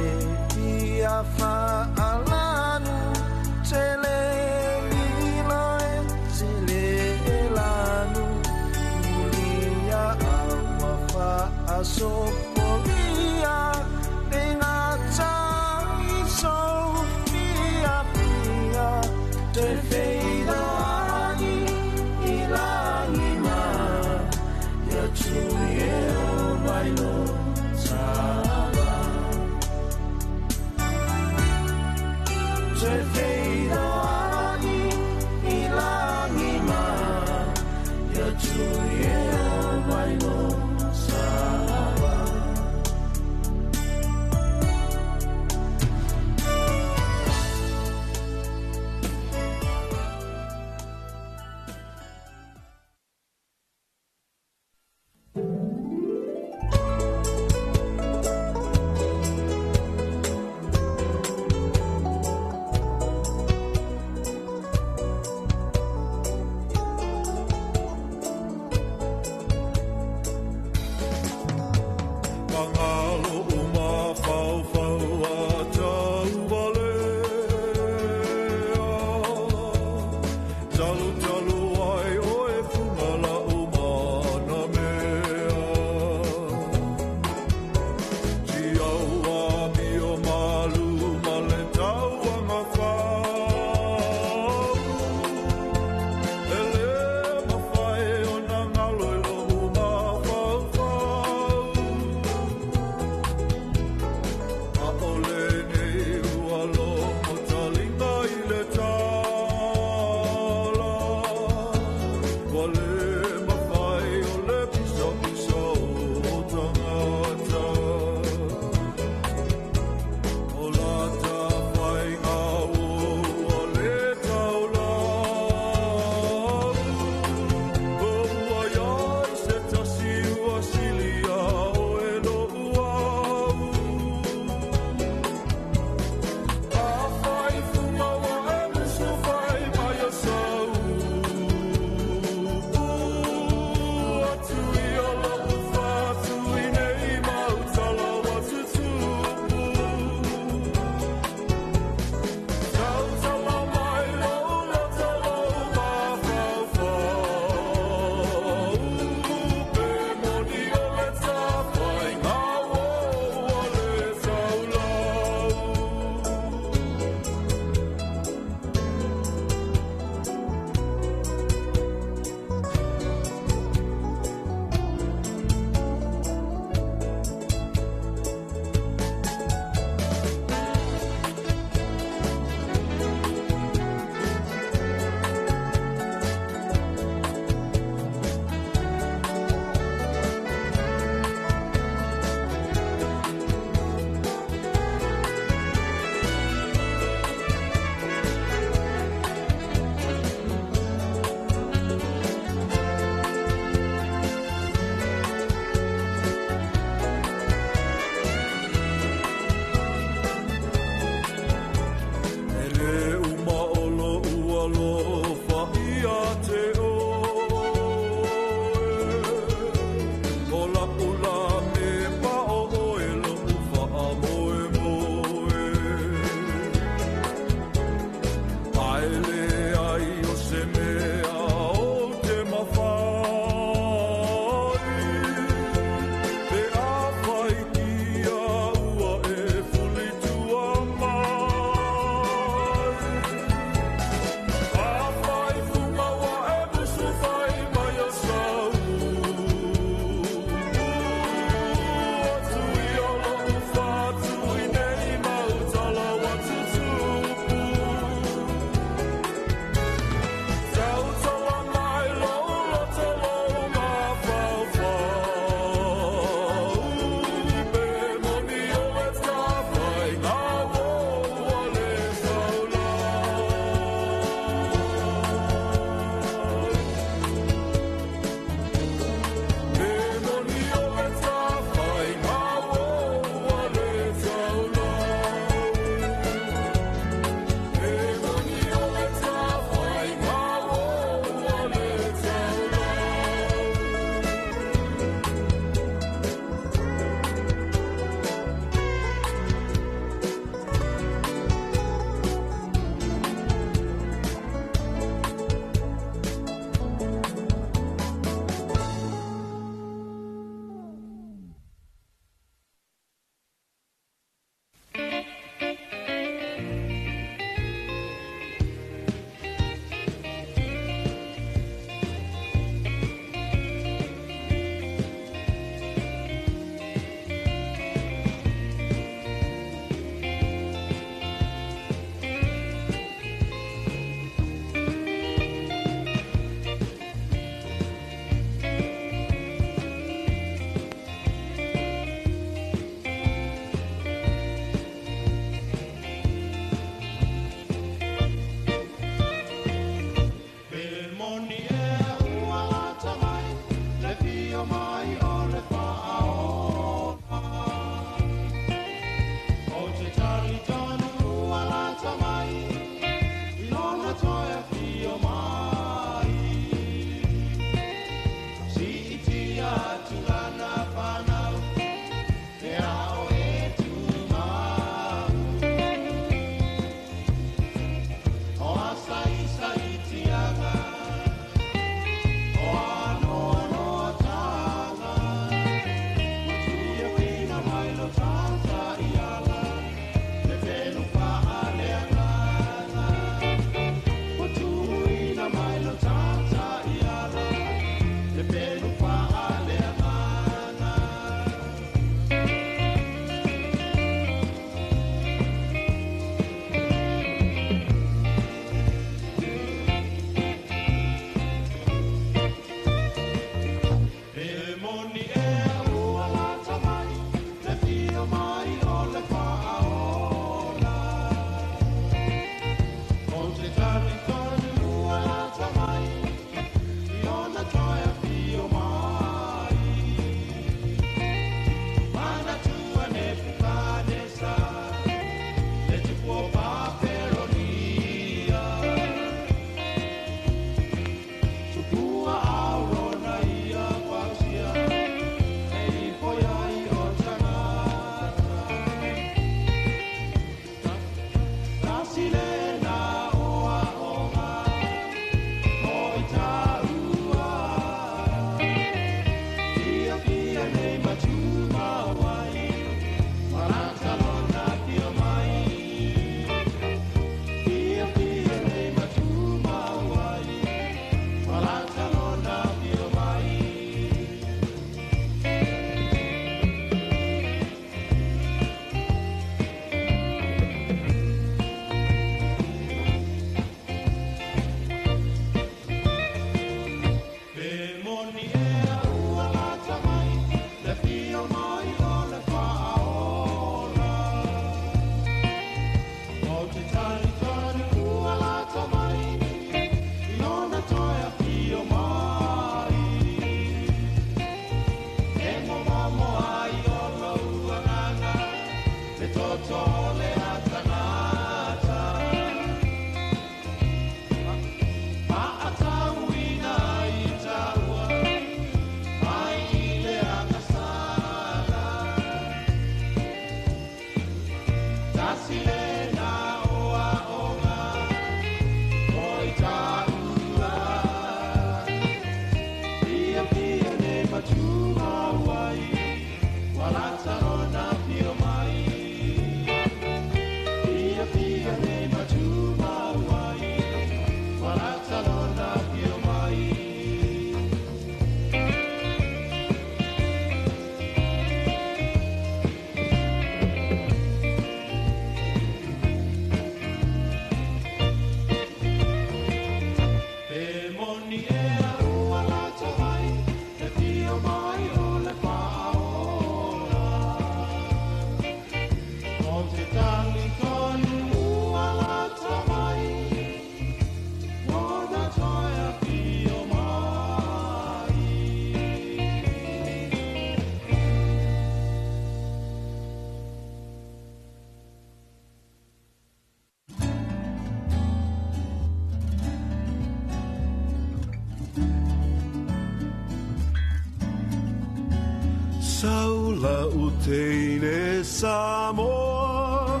Saula uteine Samoa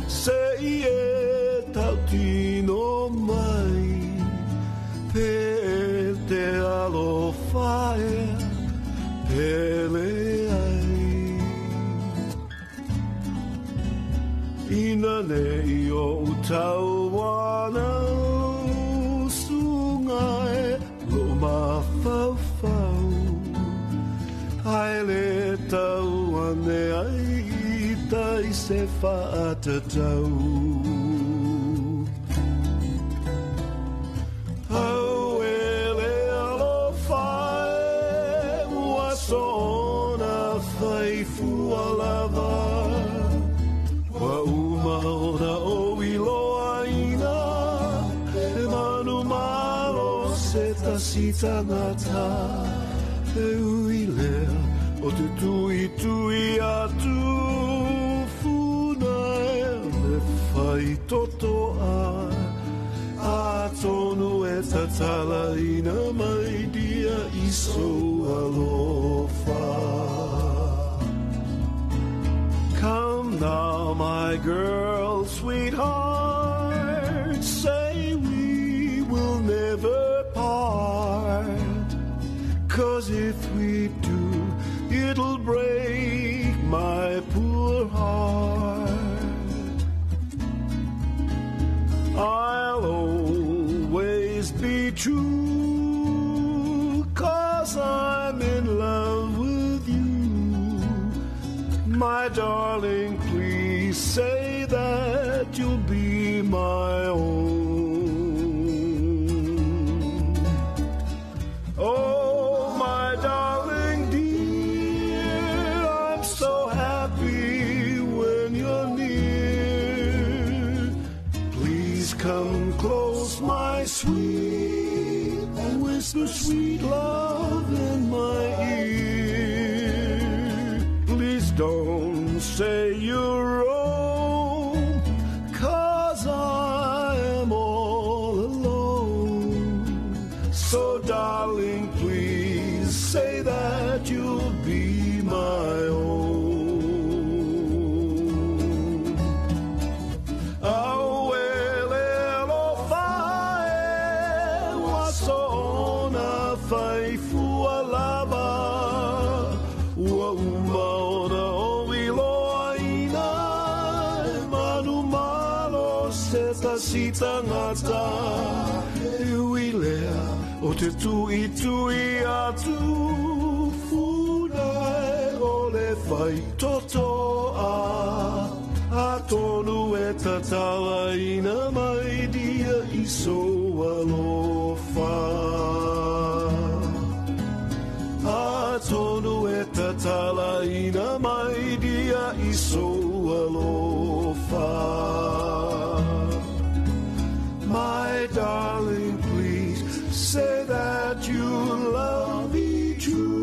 se ie tautino mai pe te alofa pele ai ina nei o tauana sungai lo mafafau Aile tau ane ai tai se whaata tau. Au ele alo whae ua sona whai fua lava. Wa umaona o iloa ina e manu malo se tasi tangata. e ui lea o te tui tui atu funa e le whai toto a tonu e tatala ina mai dia iso alofa. Come now, my girl, sweetheart, say we will never part. 'Cause if we do, it'll break my poor heart. I'll always be true, 'cause I'm in love with you. My darling, please say that you'll be my own. Oh, my darling dear, I'm so happy when you're near. Please come close, my sweet, and whisper sweet love in my ear. Please don't say you're wrong, 'cause I am all alone. So darling, please say that you'll be my own. Awelelo fae wasona faifua lava ua umaona o iloaina e manu malo se tasita ngata e uilea o te tui tui atu funa o le whai toto a tonu e tatala ina mai dia iso alofa. A tonu e tatala ina mai dia iso alofa. My darling, please say that you love me true.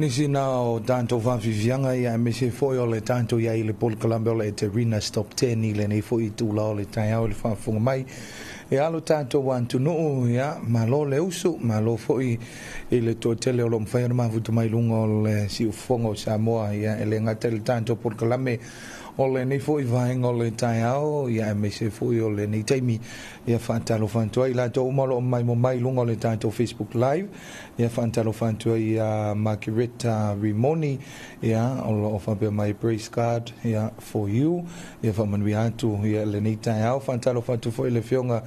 Nisi na o tanto whawiwianga ia me se foi o le tanto ia i le Paul Columbia o le Terina Stop 10 i le nei foi i tūla o le tai au le whaafunga mai. E alo tanto wantu nuu ia ma lo le usu, ma lo foi i le tōtele o lo mwhaia ma vutu mai lunga o le si ufonga o Samoa ia e le ngata le tanto Paul Columbia o le nei foi vaenga o le tai au ia me se foi o le nei taimi ia whaantalo whantua i la tō umalo o mai mo mai lunga o le tanto Facebook Live ia whaantalo whantua ia Margareta Rimoni ia o lo whapea mai Praise God ia for you ia whamanui atu ia le nei tai au whaantalo whantua foi le whionga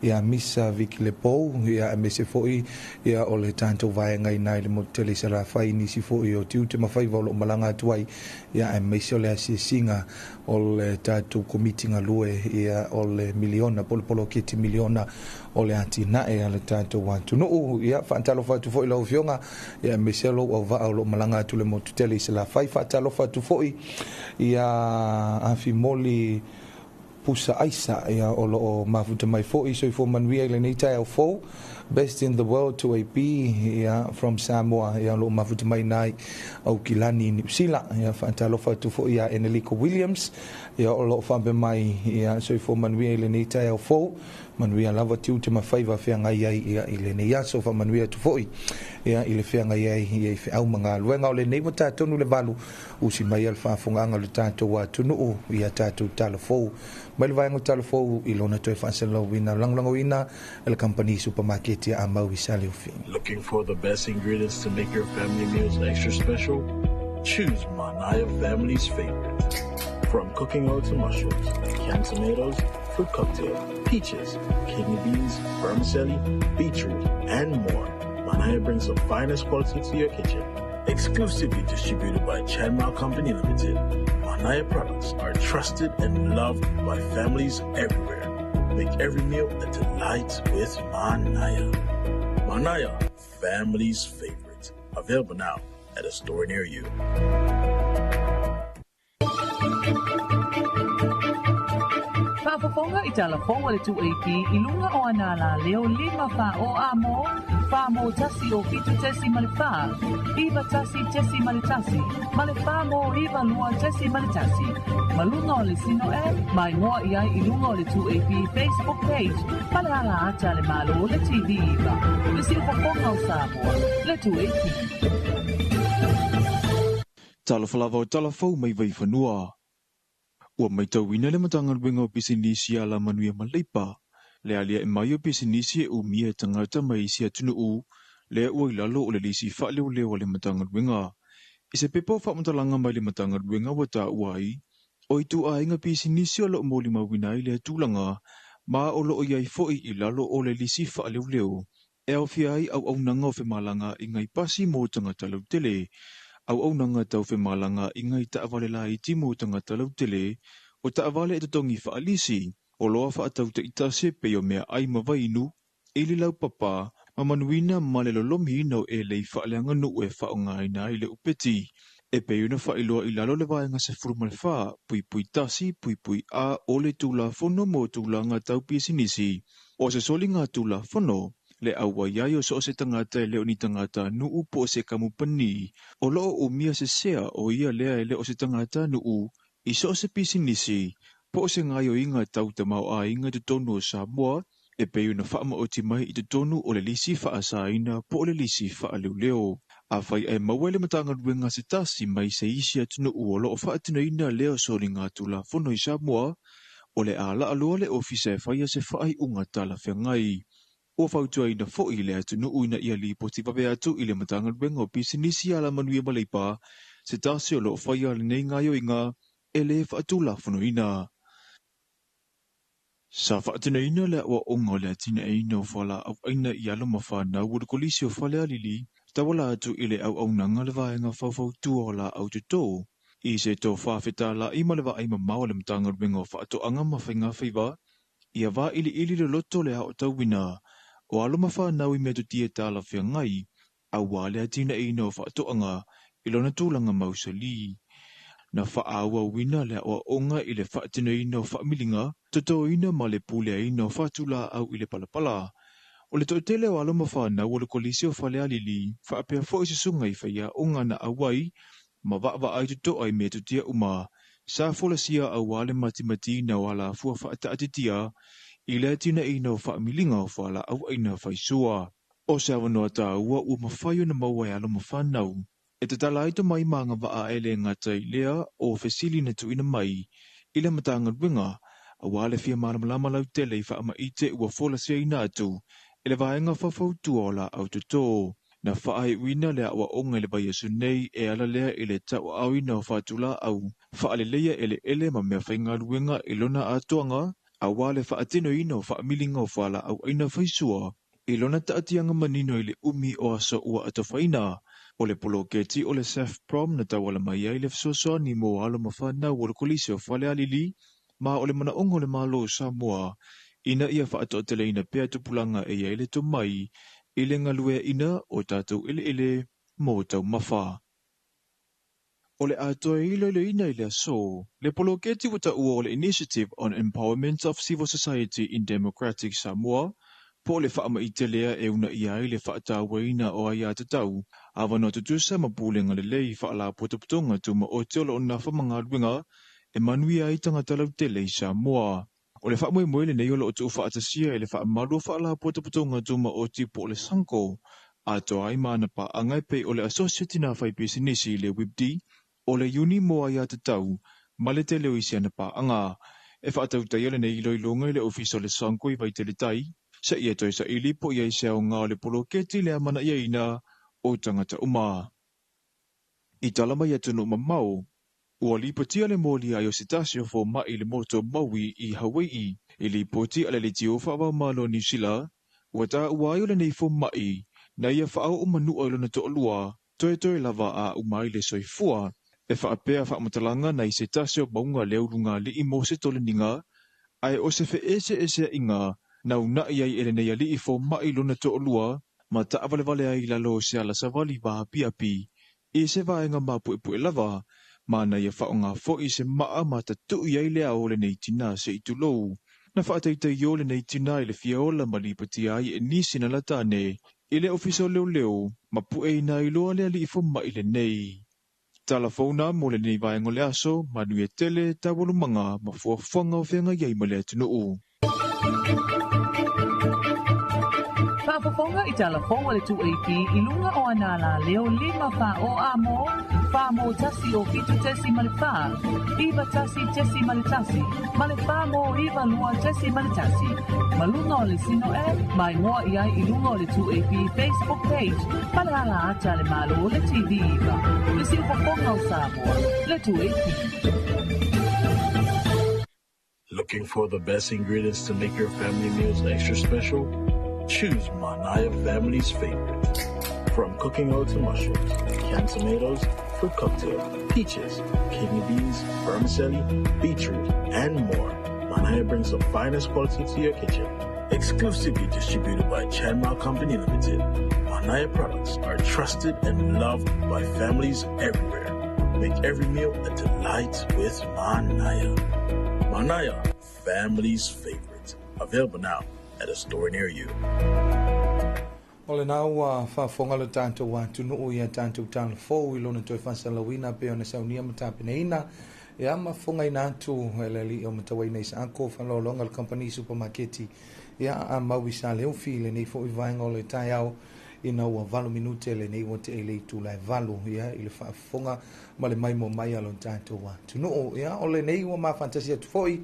ia Misa Viki Le Pou ia me se foi ia o le tanto vaenga i nai le mo tele sa la whai nisi foi o tiu te mawhai valo o malanga atuai ia me se o le asi singa o le tatu komitinga lue ia o le miliona polo kiti miliona o le ati nae a le tatu wantu nuu ia whaantalo whatu foi lau fionga ia me se lo o vaa o lo malanga atu le motutele i se la whai whaantalo whatu foi ia afi moli pusa aisa ia o lo o mafuta mai foi so i fo manuia i le neitai au fo best in the world to AP ia from Samoa ia lo mafuta mai nai au kilani New Zealand ia whaantalo whatu foi ia Enelico Williams ia o lo whambe mai ia so i fo manuia i le neitai au fo manuia lava tiu te mawhaiva whianga iai ia i le nei aso wha manuia tu foi ia i le whianga iai ia i whiau mga luenga o le nei mo tātonu le balu usi mai al whaafunga le tātou wa tunuu ia tātou talafou mai le vaenga talafou i lona toi whaasela wina langlango wina e le company supermarket ia a mau i sale ufi. Looking for the best ingredients to make your family meals extra special? Choose Manaya Family's Favorite. From cooking oil to mushrooms, canned tomatoes, fruit cocktail, peaches, kidney beans, vermicelli, beetroot, and more. Manaya brings the finest quality to your kitchen. Exclusively distributed by Chanmao Company Limited, Manaya products are trusted and loved by families everywhere. Make every meal a delight with Manaya. Manaya, family's favorite. Available now at a store near you. Whaafafonga i Talofa le tuaiti i lunga o anala leo 5 wha o amo, wha mo tasi o fitu tesi male wha, iwa tasi tesi male tasi, male wha mo iwa lua tesi male tasi. Malunga o le sino e, mai ngoa iai i lunga o le tuaiti Facebook page, male ala ata le malo o le TV iwa, le si whafonga o Samoa, le tuaiti. Talofa lava o talafou mai vai whanua. Ua mai tau ina le matanga wenga o pisinisi ala manuia maleipa. Le alia e mai o pisinisi e umia e tangata mai isi atunu u. Le ua ilalo o le lisi wha leo leo le matanga wenga. I se pepo wha matalanga mai le matanga wenga wa ta uai. O i tu a inga pisinisi o lo moli mawina i le tūlanga. Ma o lo o iai foi ilalo o le lisi wha leo leo. E au fiai au nanga o whemalanga i ngai pasi mo tangata lau tele. Au nanga tau whemalanga i ngai taawale la i timo tangata lau tele, o taawale e tatongi whaalisi, o loa whaatau te itase pe o mea ai mawainu, e li lau papa, mamanuina male lolomi inau e lei whaaleanga nu e whaonga ina i le upeti, e pe una whailoa i lalo le vaenga se furumale wha, pui tasi, pui a o le tūla whono mo tūla ngā tau piasinisi, o se soli ngā tūla whono, le aua iai o so se tangata e leo ni tangata nuu po se kamupani. O loo o mia se sea o ia lea e leo se tangata nuu i so se pisinisi. Po se ngai o inga tau te mau a inga te tonu o Samoa e pe una whaama o ti mai i te tonu o le lisi wha asaina po o le lisi wha leo leo. A whai e mawele matanga ruenga se tasi mai se isi atunu o loo wha atina ina leo sori ngā tula whono i Samoa o le ala alua le ofisa e whaia se whaai unga tala whengai. O whautua ina fo'i le atunu uina ia li poti wawe atu i le matanga ruenga o pisinisi ala manuia maleipa se tasi o loo whaia le nei ngai o inga e le whaatula whono ina. Sa whaatina ina le awa onga o le atina e ina o whala au aina i alo mawhana ua kolisi o whale alili tawala atu i le au nanga le vaenga whawhautua o la au te tō. I se tō whawheta la ima le va aima maua le matanga ruenga o whaato anga mawhainga whiwa ia va ili le loto le au tauwina. O aloma whanau i mea tutia tāla whia ngai, a wale atina e ina o whaatoanga i lona tūlanga mausali. Na whaaua wina le o onga i le whaatina ina o whaamilinga, toto ina ma le pule ina o whaatula au i le palapala. O le toʻatele o alo mawhanau o le kolisi o whale alili, whaapea fo i se sunga I whaia o ngana awai, ma wa ai tuto ai me tutia uma, sa folasia au wale mati na wala fua whaata atitia, I le tina ina o whaamilinga o whala au aina whaisua. O se awanoa tā ua mawhaio na maua e alo mawhanau. E te tala aito mai maanga waa ele ngatai lea o fesili na tuina mai, ila matanga winga, a wale fia malamalama lau tele I whaama ite ua folasia ina atu, ele vaenga whawhautu o la au tuto. Na whaai wina lea ua onga ele vai asu nei e ala lea ele tau au ina o whaatula au, whaale leia ele ma mea whainga luenga ilona atoanga, a wale whaatino ina o whaamilinga o whala au aina whaisua, ilona taatianga manino ile umi o aso ua atawhaina, o le poloketi o le Saf Prom na tawala mai ai le fsosoa ni mo alo mawhana o le kolisi o whale alili, ma o le manaongo le malo Samoa, ina ia whaatotele ina pea tupulanga e ia ile to mai, ile ngalue ina o tātou ele mo tau mawha. O le atoe ilo ina ile aso, le poloketi wata ua o le Initiative on Empowerment of Civil Society in Democratic Samoa, po le whaama I te lea e una ia I le whaatawaina o ai atatau, awa no tutusa mapulenga le lei whaala potoputonga tu ma o te olo o na whamanga luenga, e manui ai tangatalau te lei Samoa. O le whaamoe le nei olo o tu whaatasia e le whaamalu whaala potoputonga tu ma o ti po le sanko, ato ai maana pa angai pei o le Associate na whai pesinisi le WIPD, o le uni mo ai atatau, ma le te leo isi ana pa anga, e whaatau tai le nei iloilonga le ofiso le sanko I vai te le tai, sa ia toi sa ili po ia isa o ngā le poloketi le amana ia ina o tangata uma. I talama ia tunu mamau, ua lipatia le moli ai o sitasio fo mai le moto maui I Hawaii, I lipoti ale le tio whawa malo New Zealand, ua ta ua le nei fo mai, na ia whaau o manu o ilona to olua, toe lava a umai le soifua, e whaapea whaamatalanga na I sitasio maunga leurunga li I mo se toleninga, ai o se fe ese inga, na una iai ele nei ali I fo mai lona to olua, ma ta vale ai lalo se ala savali va api, I se vaenga mapu e lava, ma na ia whaonga fo I se maa ma ta tu iai lea o le nei tina se I tulou. Na whaataita I o le nei tina I le fiaola ma lipati ai e nisi na latane, I le ofiso leo, ma pu e ina I loa le ali I fo mai le nei. Talafona mo le nei vaenga le aso, ma nui e tele ta walumanga ma fuafuanga o whenga iai ma le atunuu. Whaafafonga I Talofa le 2AP I lunga o anala leo 5 o amo, whaamo tasi o fitu tesi malifaa, iwa tasi tesi malitasi, malifamo iwa lua tesi malitasi, malunga o le sino mai ngoa iai I lunga o le 2AP Facebook page, palala ata le malo le TV iwa, le silfafonga o Samoa, le 2AP. Looking for the best ingredients to make your family meals extra special? Choose Manaya Family's Favorite. From cooking oil to mushrooms, canned tomatoes, fruit cocktail, peaches, kidney beans, vermicelli, beetroot, and more, Manaya brings the finest quality to your kitchen. Exclusively distributed by Chanma Company Limited, Manaya products are trusted and loved by families everywhere. Make every meal a delight with Manaya. Manaya, Family's Favorite. Available now at a store near you. Ole nau whafonga le tātou wa tunu ia tātou Talofo I lona toi whasalawina pe ona saunia matapeneina e ama fonga I nātu ele li o matawaina isa anko whalolonga le company supermarketi ia a maui sa leo fi le nei fo I vaenga o le tai au ina ua 20 minute le nei o te ele tu lai valu ia I le whafonga ma le mai mo mai alo tātou wa tunu ia o le nei ua ma fantasia tu foi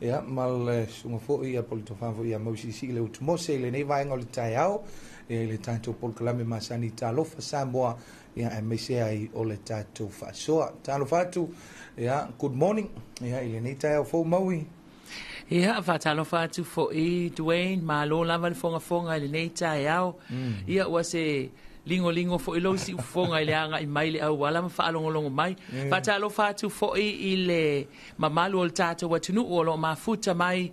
ia mal sunga foi ia polito favo ia mausi si le utumose le nei vaenga o le tai au e le tātou polkalame masani Talofa Samoa ia e meise ai o le tātou whaasoa. Talofa atu, ia, good morning, ia ile nei tai au fau maui. Ia, whaatalofa atu fo I Dwayne, malo lava le fonga le nei tai au, ia ua se lingo fo I lo si ufonga I le anga I mai le au wala ma whaalongolongo mai. Whaatalofa atu fo I le mamalu o le tātou watunu o lo mafuta mai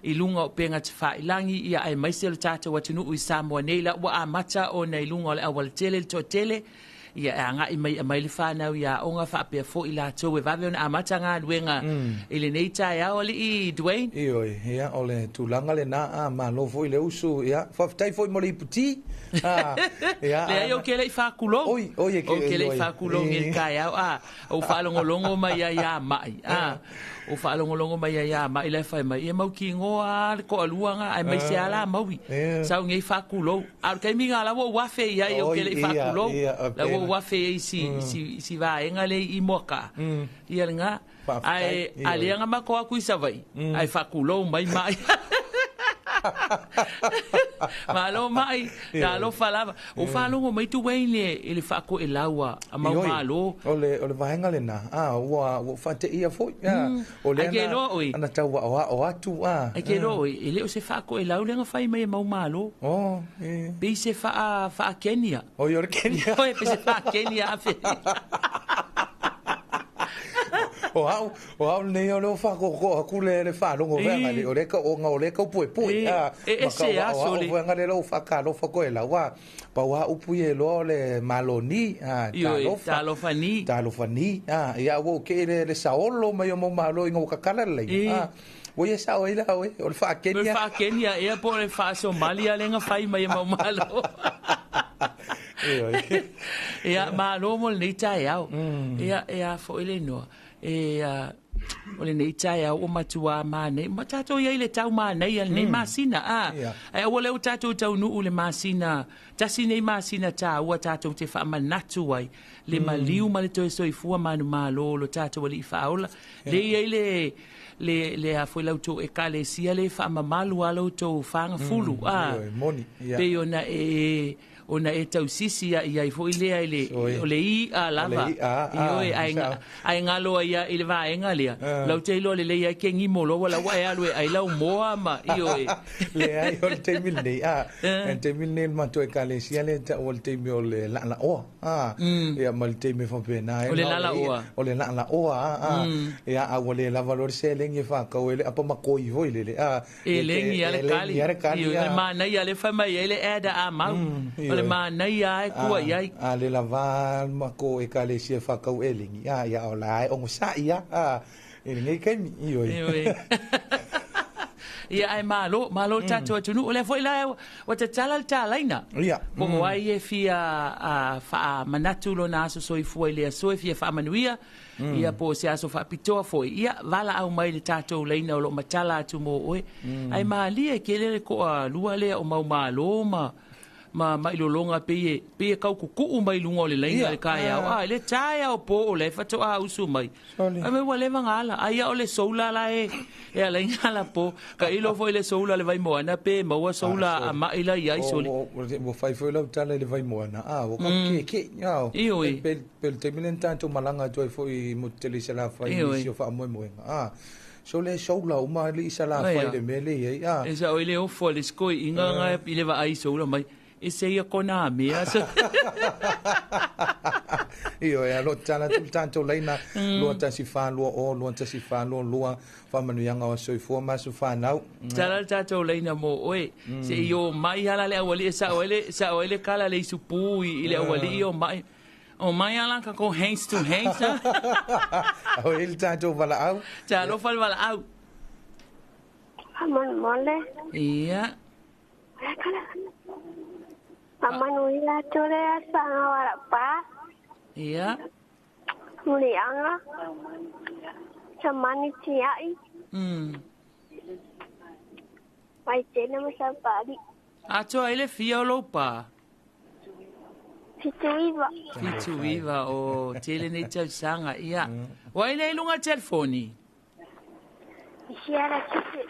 I lunga o penga te whailangi ia ai maise le tātou watunu I Samoa nei la ua amata o nei lunga o le awal tele le to tele ia anga I mai le whanau ia o ngā whapea fo I lātou e wawe ona amatanga luenga I le nei tai au ali I Dwayne. Ioi, ia, o le tūlanga le nā ma lo fo I le usu, ia, whaftai fo I mo le iputi. Le ai o ke le I whakulou. Oi, o ke le I whakulou ngi kai au, o whalongolongo mai ia mai, o whaalongolongo mai ia mai le whai mai. Ia mau ki ngoa ko aluanga ai mai se ala maui. Sau ngai whakulou. Ar kai minga la wo wafe ia o ke le whakulou. La wo wafe I si vaenga le I moka. Ia nga. Ai alianga mako aku isa vai. Ai whakulou mai mai. Malo mai talo falava o falongo mai tu wele ele fako e laua a mau malo o le vaenga le na o fate ia fo o le ana tau o atu e ke ro ele o se fako e lau lenga fai mai mau malo be se fa Kenya o yo Kenya o be se fa Kenya afe o au nei o fa ko ku le fa lo go venga o le ka o nga o le ka pu se a so le venga le lo fa ka lo fa ko la wa pa wa upu ye lo le maloni talofa ni ya wo ke le saolo mai mo malo ngo ka kala le o ye sa o ila o fa Kenya e po le fa Somalia le nga fai mai mo malo ia malo mo le tai au ia fo ele no o le nei tai au o matua mane matato ia le tau mane ia nei masina o le tato tau nu le masina tasi nei masina ta ua tato te fa manatu ai le maliu ma le toi soifua manu malo lo tato le faula le ia le a foi lauto e kale sia le fa mamalu alo to fanga fulu pe ona e tau sisi ia I foi lea ile o le I lava I ai ngalo ia ile va engalia lau te lo le ia ke ngi molo wala wa ia lo ai lau moa ma le ai o te mil nei te mil nei ma to e kale sia le o te mi o le la o ia mal te mi fa pena o le la o ia a o le la valor se le ngi fa ka o le apa ma ko I voi le le ngi ale kali ia ma na ia le fa mai ele ada a mau le mana ia e kua ia le lava ma ko e kale sia fa ka elingi ia o la o sa ia ngai kai ioi ia ai malo tato tunu o le foi la o te talaina mo ai e fia fa manatu lo na so foi le so fia fa manuia ia po se aso fa pitoa foi ia vala au mai le tato leina o lo matala tu mo oi ai mali e kele ko lua le o mau malo ma ilolonga pe kau kuku mai lunga le leina le kaya le taia o po le fato a usu mai ai me wale vangala ai o le soula la e le ngala po ka ilo foi le soula le vai moana pe ma wa soula a mai la ia soli o fai foi la tala le vai moana o ke pe te minen tanto malanga toi foi muteli sala fai si o fa mo so le soula o ma li sala fai le mele ia esa o le o fo le skoi inga ile va ai soula mai e se ia kona mea io e lo tana tanto leina lo tasi fa lo tasi fa lo fa manu yanga o so fo ma so fa nau tala tato leina mo oe se io mai hala le awali sa ole kala le supu ile awali io mai o mai ala ka ko hands to hands o il tato vala au talo fal vala au amon mole ia Amanuia tore asa wala pa. Iya. Mulianga. Samani tiai. Vai tena masapari. Ato ele fia lo pa. Fitu viva o tele ne tau sanga ia. Wa ele lunga telefoni. Siara kite.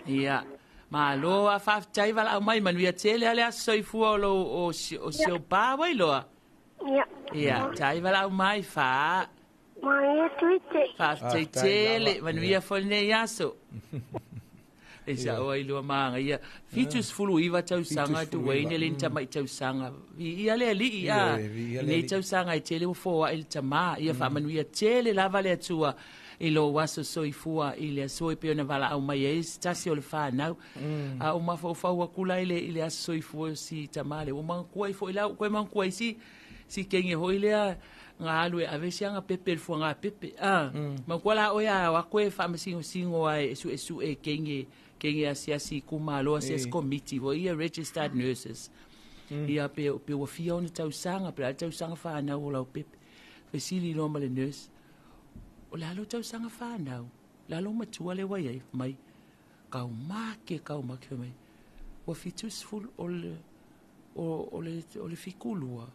Ia. Ma lo a fa tai vala mai manuia tele ale soifua lo o seu pa vai lo. Ia, tai vala mai fa. Mai tuite. Fa tele manuia folne yaso. Esa o ai lo manga ia fitus fulu iva tau sanga tu wene le nta mai tau sanga. Ia le ali ia. Ne tau sanga tele fo il tama ia fa manuia tele la vale tua. Ilo waso soifua ile soi pe na vala au mai stasi o le fa nau a uma fo fa wa kula ile soifua si tamale o man kuai fo ila ko man kuai si si kenge hoi lea ngā alue ave sianga pepe fua ngā pepe. Ma kua la oia wa koe whamasingo ai esu e kenge asiasi kumalo asiasi committee wo ia registered nurses. Ia pe wa fia ona tausanga, pe la tausanga whanau o lau pepe. Fesili loma le nurse. O lalo tausanga whanau. Lalo matua le wai ai mai. Kau make mai. Wa fitus full o le fikulua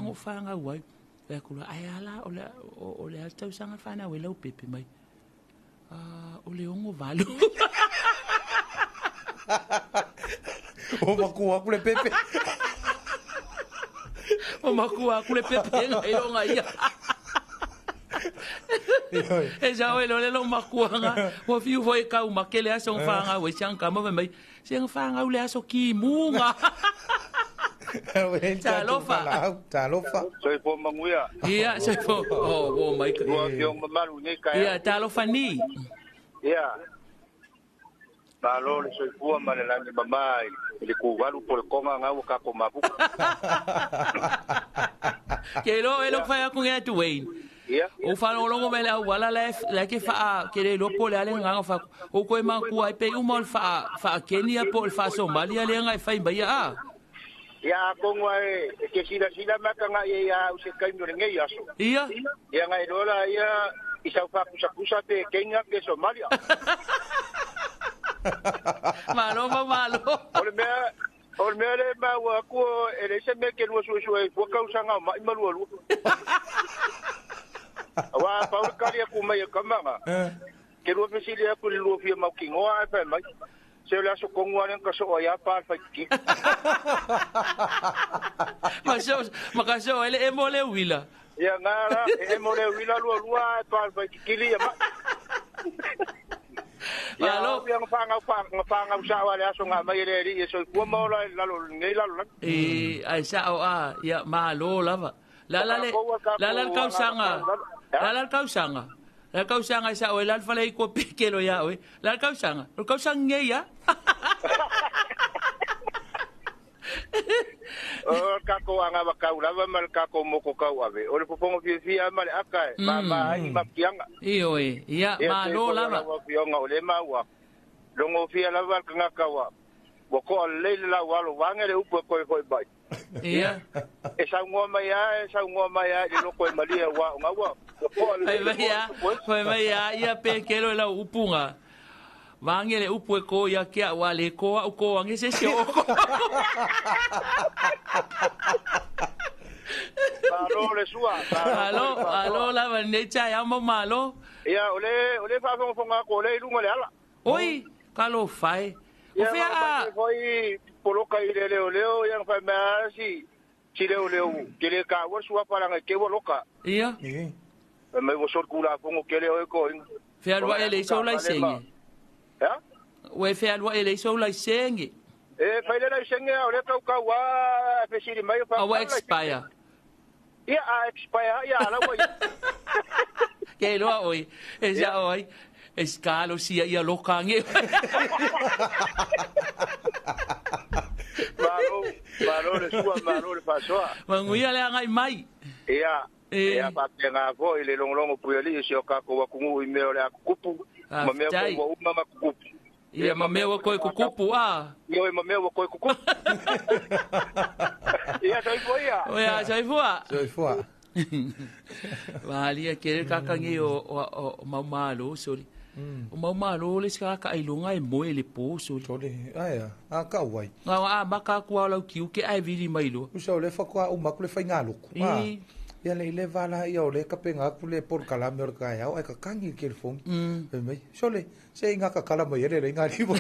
ngo whanga wai. Pea kula ai ala o le tausanga whanau e lau pepe mai. O le ongo valu. O makua kule pepe. O makua kule pepe ngai o ngai ia. E jau e lole lo makua nga. O fiu foi kau makele aso ngwhanga we siang kama mai. Siang whanga ule aso ki munga. Talofa. Soi po manguia. Ia, soi po. Oh, mai. Ua kiong mamaru ni kaya. Ia, talofa ni. Ia. Malo le soi po manelani mamai. Ele kuvalu por konga ngau ka ko mabu. Kelo elo fai ku ngai tu Wayne. Ia. O fa no longo mele wala la ke fa ke le lopo le ale nganga fa o ko ma ku ai pe u mal fa Kenya po fa Somalia le ngai fai ba ia. Ya kongwa ke sila maka nga ya use kai no ngai aso. Ia. Ya ngai dola ya isa fa kusa te Kenya ke Somalia. Malo. Ol mele ma wa ku ele se me ke no so ko ka usanga ma malu. Wa pa ul kali ku mai kamanga. Ke ro fesili ku lu fi ma kingo ai pa mai. Se la so kongwa len ka so ya pa fa ki. Makaso ele emole wila. Ya ngara emole wila lu pa fa ki ya ma. Malo yang fanga usawa le aso nga mai le ri so ku mo la ngai la. Ai sa ya malo lava. La kausanga. La kausanga sa o la fale ko pekelo ya we. La kausanga ya. O kako anga bakau lava mal kako moko kau ave. O le popongo fia mal akai. Mama ai makianga. Iyo ya malo lava. Fionga o le mawa. Longo fia lava kanga kawa. Boko le la walo wangere upo ko bai. Iya. Esa ngoma ya le loko malia wa ngawa. Foi mai ia pekelo la upunga. Vangele upu ko ya kia wale ko ko ange se sio. Malo le sua. Alo la vanecha ya malo. Ya ole fa fonga ko le lunga le ala. Oi, kalo fai. O fea foi poloka ile leo yang fa masi. Si leo ke le ka wa sua para ke woloka. Ia. Me wo sor kula fongo ke leo ko. Fea wa ele so lai senge. Ya? We fea wa ele so lai senge. Fa ile lai senge ole ka wa fe si mai fa. Wa expire. Ia expire ya la wa. Ke lo oi. Esa oi. Escalo sia ia lokange. Malo le fasoa. Manguia le ngai mai. Ia pa tenga vo ile longo pueli sio ka ko kungu i meo le kupu. Ma meo ko uma kupu. Ia ma meo ko kupu Ia ma meo ko kupu. Ia sai foia. Ia sai foa. Valia querer kakangi o mamalo soli. O mamalo le ska ka ilunga e moe le po soli. Soli. Ai ka wai. Nga maka kwa la kiu ke ai vili mailo. Usa le fa kwa o makule fa ngalo. Ia le vala ia le ka penga kule por kala me or ka ya ai ka kangi ke le fon. Mai soli se nga ka kala mo yele le ngari bo.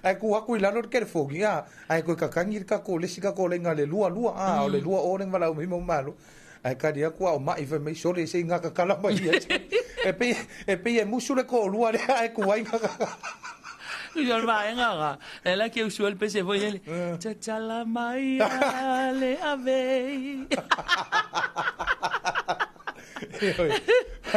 Ai ku ilano ke fo ia ai ko ka kangi ka ko le sika ko le ngale lua o le lua o le mala o mo malo ai ka dia ku o mai ve mai sole se nga ka kala mai e pe musu le ko lua le ai ku ai nga yo va nga la que usual pese foi ele chala mai le ave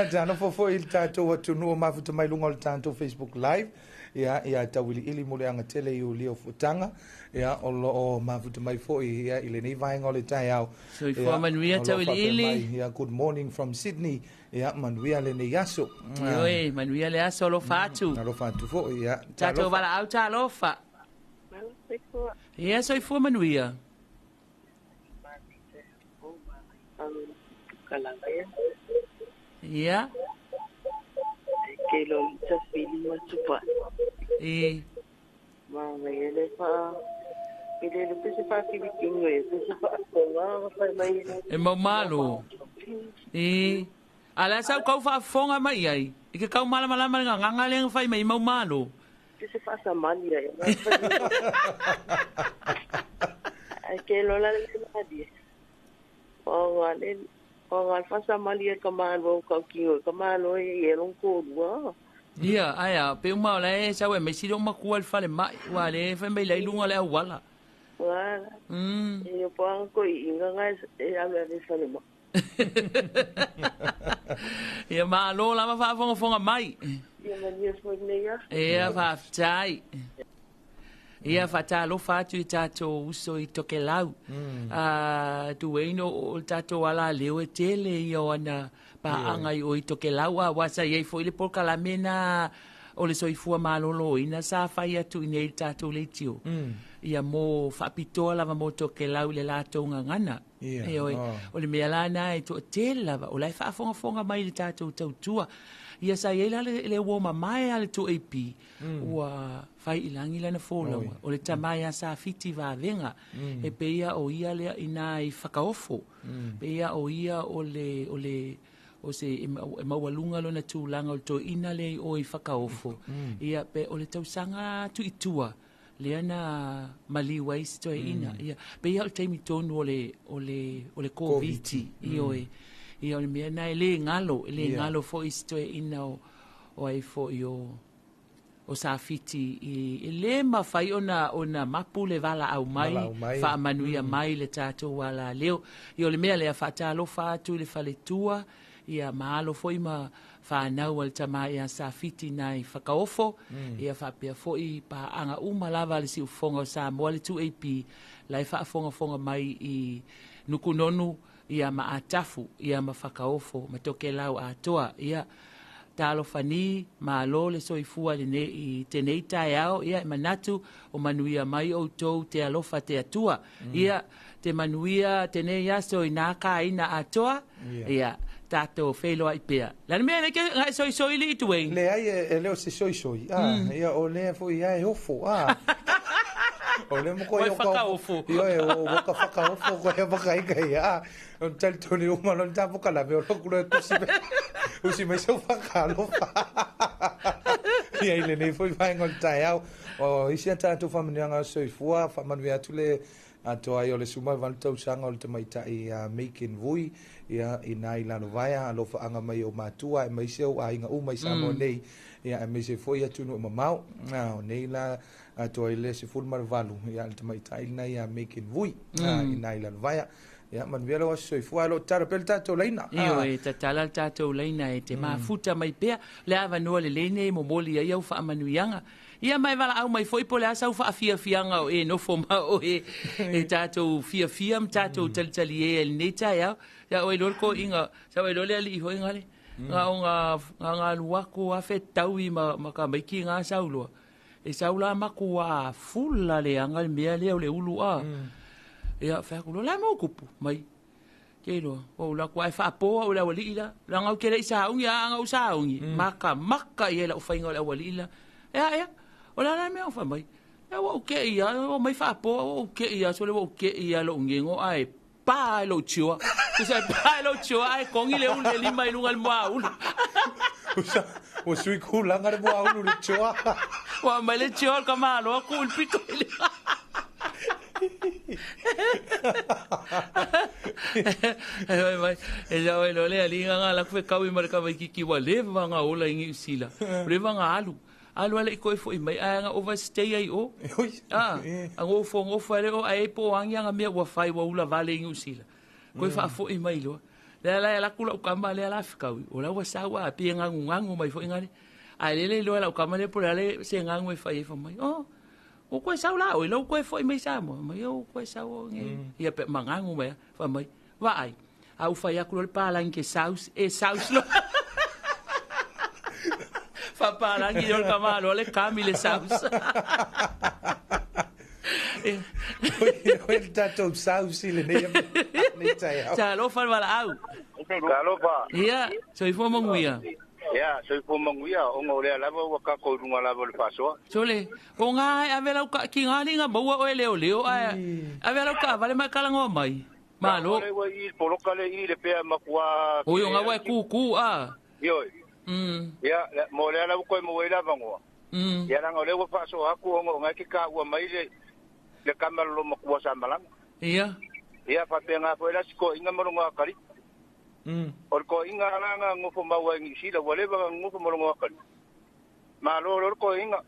Tano fo il tato watu no mafuta mai lunga le tanto Facebook live. Ya tawili ili mule anga tele yu leo futanga. Ya o mafuta mai fo ya ile ni vai ngole tai au. So ifo Manuia tawili ili. Ya good morning from Sydney. Ya Manuia le ne yaso. Oi, Manuia le aso lo fatu. Lo fatu fo ya. Tato wala au talofa. Ya so ifo Manuia. Ya. Kelo sa feeling masupa. Mama ele pa. Ele lo pese pa Filipino pese pa ko pa mai. E mamalo. Ala sa kau fa fonga mai ai. Ike kau mala nga leng fai mai mamalo. Pese pa sa mali ai. Ai kelo la le dia. O alfa sa mali ka malo ka kiyo ka malo e long ko wa. Ia, aya, pe uma la e sa we me si do maku al fale mai, wa le fe me lai lunga le wala. Wala. E po ang ko inga nga e ala le fale ma. Ia ma lo la ma fa fonga mai. Ia ma ni fo nega. Ia fa tai. Ia fa Talofa tu tato uso I toke lau. Tu weino o tato wala leo e tele yo ana pa anga I o I toke lau a wasa ye fo ile por kala mena o le soifua malolo ina sa fa ia tu ine tato le tio. Ia mo fa pitola va mo toke lau le lato ngana. E o le mea na e to tele va o lai fa fonga mai le tato tautua. Ia sa ia le wo mai ale to AP. Ua fai ilangi lana fola o le tamai sa fiti va venga e pe ia o ia le ina I whakaofo pe ia o ia o se e mawalunga lona tūlanga o to ina le o I whakaofo ia pe o le tausanga tu itua le ana maliwa isto e ina ia pe ia o teimi tonu o le COVID ia o le mea na le ngalo fo isto e ina o ai fo o sa fiti I le mawhai ona mapu le vala au mai wha manuia mai le tato wala leo I o le mea lea wha Talofa atu le whale tua ia maalo foi ma whanau al tamai a sa fiti nai whakaofo ia whapea foi pa anga lava le si ufonga o Samoa le 2AP lai whaafonga mai I nukunonu ia ma atafu ia ma whakaofo ma toke lau atoa ia Talofa ni malo le soifua le ne I tenei tae ao ia manatu o manuia mai o tou te alofa te atua ia te manuia tenei aso I naka ina atoa ia tato felo ai pea la mea ne ke ngai soi li tu e le ai e leo se soi ia o le fo ia e ofo o le mo ko ia whakaofo ia o ka whakaofo ko ia whakai kai ia o tal toni o malon ta foka la veo kulo usi me so whakalofa ia ile ne foi vai ngol tai au o isi ata tu famanianga soifua famanu atu le ato ai o le suma van tau sanga o le tamaitai making vui ia ina ila no vaya alofa anga mai o matua e mai seu a inga mai samo nei ia e mai se foi atu no mamau na nei la ato ai le se ful marvalu ia le tamaitai na ia making vui ina ila no vaya ia man velo so foi lo tarapel tato leina io e tatala tato leina e te mafuta mai pea le ava no le lene mo moli ia fa manuianga ia mai wala au mai foi po le asa ufa fianga o e no foma o e tato fia tato talitali e el neta ya o e lorko inga sa o e lole ali ho inga le nga luako a fe taui ma ka mai ki nga saulo e saula maku a fulla le anga mea le le ulu a ia fa ko la mo kupu mai kelo o la ko fa po o la walila la nga ke le sa ungi nga usa ungi maka ia la ufainga la walila ia o la me o fa mai e o ke ia o mai fa po o ke ia so le o ke ia lo ngengo ai pa lo chua tu sai pa lo chua ai con ile un le lima ilunga al mau o sui kula ngare mo au le chua wa mai le chua ka malo ku il pito vai e já vai lo le ali nga la ku ka wi mar ka vai ki wa le va nga ola ingi sila le va nga alu ale ko foi mai anga overstay ai o ngo fo le o ai po anga me wa fai wa ula vale ingi sila ko fa foi mai lo la kula ukama le la fika o la wasa wa pi ngangu mai fo ngani ai le lo la ukama le pula le se ngangu e fai fo mai o ko sa la o lo ko fo mai sa mo mai o ko sa o nge ia pe mangangu mai fa mai va ai au fai akulu le pala nke saus lo fa pala ngi yo kamalo le kamile saus el tato sausi le ne tai au. Talofa wala au. Talofa. Ia, so ifo manguia. Ia, so ifo manguia o ngole lava wa ka ko runga lava le paso. Sole, o nga avela ka ki ngani nga bawa o leo avela ka vale makala ngo mai. Malo. Ole wa I polokale I le pe makua. O yo nga wa ku Yo. Ia, mo le lava ko mo ila vango. Ia nga ole wa paso aku o nga ki ka wa mai le kamera lo makua sa malang. Iya. Ia pa pe nga po la sko inga mo nga kali. Or ko inga nga ngofo mawa ngi sila wale ba ngofo mo nga kali. Ma lo ko inga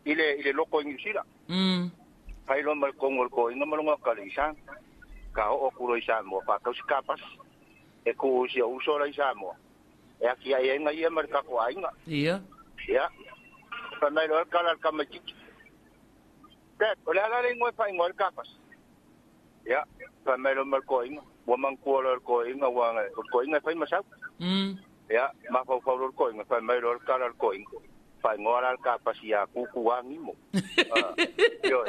ile loko ngi sila. Pai lo mal ko inga mo nga kali sa. Ka o ku ro sa mo pa ka skapas. E ko si o so la sa mo. E aki ai nga ia mar ka ko inga. Iya. Ia. Pa mai lo kala ka ma chiki. Oleh ala ngoi pai ngoi kapas. Ya, pamelo merkoing, wamang kuala koing, wang koing pai masak. Ya, mafau fau koing, pamelo kala koing. Pai ngora kapas ya kuku wangimu. Yo.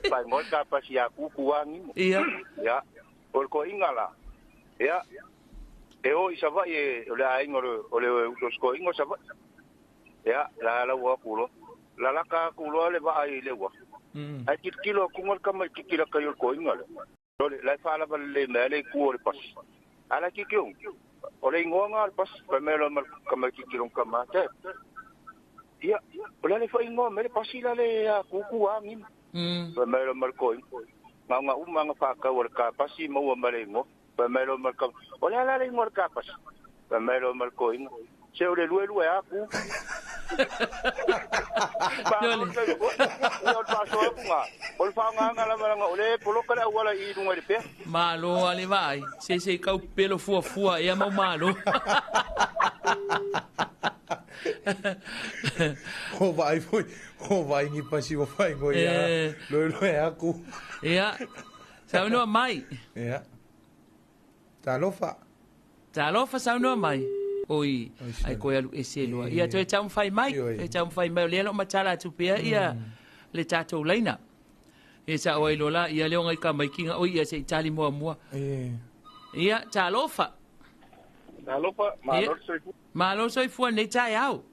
Pai ngora kapas ya kuku wangimu. Iya. Ya, koing ala. Ya. Eo isava ye oleh aing oleh utos koing isava. Ya, la wa kulo. La ka kulo le ba ai le wa. Ai kilo kungol ka mai kila kayo ko ingol. Ole la fa la le mele ku le pas. Ala kikyo. Ole ngonga pas pamelo mal ka mai kilo ka mate. Ya, ole le fa ingo mele pasila le ku angin. Pamelo mal ko. Nga nga fa ka wor ka pasi mo male ngo. Pamelo mal ka. Ole la le ngor ka pas. Pamelo mal ko ingo. Se ole lue aku. Malo ale vai, se kau pelo fua e mau malo. O vai ni pasi o fai go ia. Lo aku. Ia. Sao no mai. Ia. Talofa sao no mai. Oi, ai ko alu eselo. Ia to cham fai mai, cham fai mai le lo machala tu pia ia le tato leina. E sa oi lola ia le ngai ka mai kinga oi ia se tali mo. Ia Talofa. Malo soi fu nei tai au.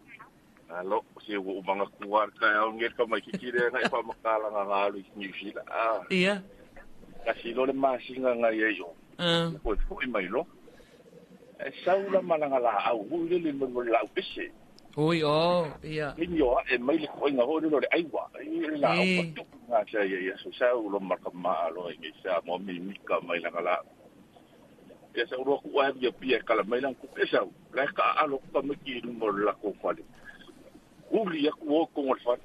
Alo, se o manga kuar ka au ngel ka mai kikire ngai pa makala nga alu ni fila. Ia. Kasi lo le masinga ngai yo. Ko fu mai lo. Saula malangala au le mo la pese. Oi ia. Inyo e mai le ko nga ho le aiwa. La au tu nga sa ia so sa lo marka malo ngi sa mo mi ka mai langala. Ya sa ro ku wa ya pia kala mai lang ku esa. La ka alo ka me ki mo la ko fale. Uli ya ko ngol fa.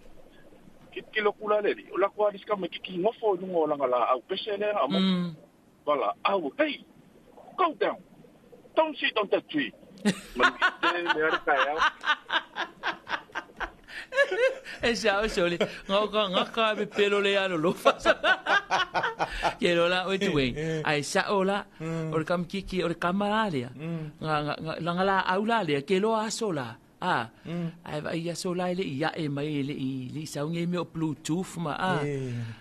Kilo kula le la ko dis ka me ki ngo fo ngo langala au pese le amo. Wala au hey. Go down. Don't sit on that tree. E sa soli ngaka be pelo le alo lo fa. Ke lo la o tu ai sa ola o kam kiki o kamalalia. Nga la aula le ke lo asola. Ai vai asola le ia e mai le sa nge me bluetooth ma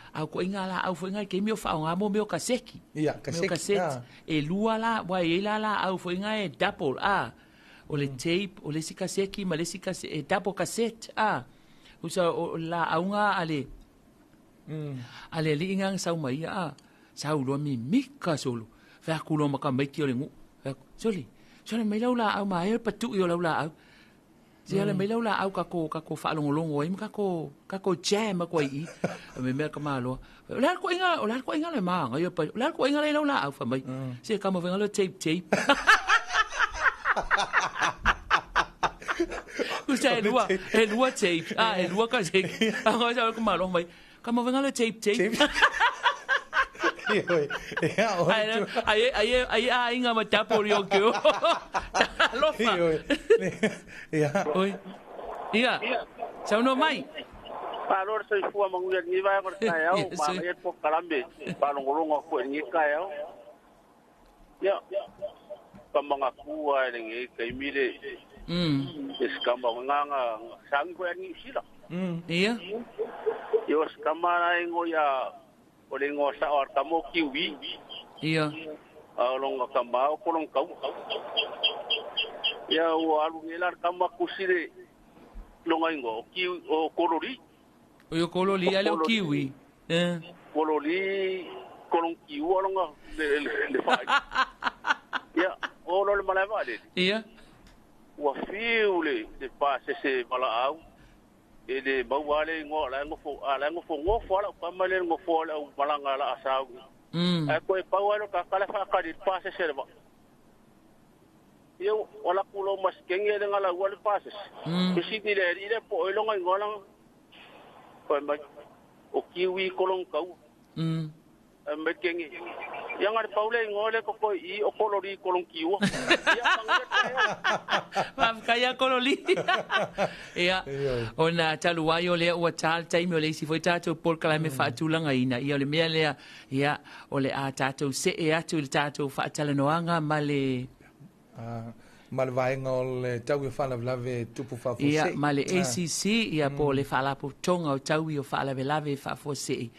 au ko ingala au fo ngai ke mi fa nga mo me kaseki. Ia kaseki. E lua la wa e la au fo ngai double o le tape o le sikaseki ma le sikase double cassette usa la aunga ale li ingang sau mai sau lo mi mika solo fa ku lo maka mai ki o le ngu soli mai la au mai patu yo la au Sia le mai la au ka ko fa longo im ka ko jam ko I me ka malo la ko inga le ma yo pa la ko inga le la au fa mai se ka mo venga le tape Usai lua tape lua ka se ka malo mai ka mo venga le tape Ai inga matapori o keo. Talofa. Oi. Ia. Sao no mai. Palor sai fua manguia ni vai ko kaya o ma e po kalambe palongolongo ko ni kaya o ya pamanga kuwa ni kai mire eskamba nganga sango ni sila iya yo skama ngo ya olengo sa or kamo kiwi iya alonga kamba ko long kau ya o alu ngelar kama kusire longa ngo kiwi o kolori o kololi ale o kiwi kololi kolong kiwi longa le fai ya o lo mala vale iya wa fiule de passe se mala au e de bawale ngo la ngo fo la pamale ngo fo la malanga la asau ai ko e pawalo ka kala fa ka di passe se ba yo wala kulo mas kenge de ngala wal passe kisi di le ide po longa ngolang ko ma o kiwi kolong kau mekenge yang ada paule ngole ko I o kolori kolong kiwo kaya kololi ia ona taluaio le o tal taimi o le si foi tato por kala me fatulanga ina ia le mea le ia o le a tato se e atu le tato fatalanoanga male mal vai ngol tau e fala lave tupu fa fo ia male ACC ia po le fala po tonga o tau o fala lave fa fo se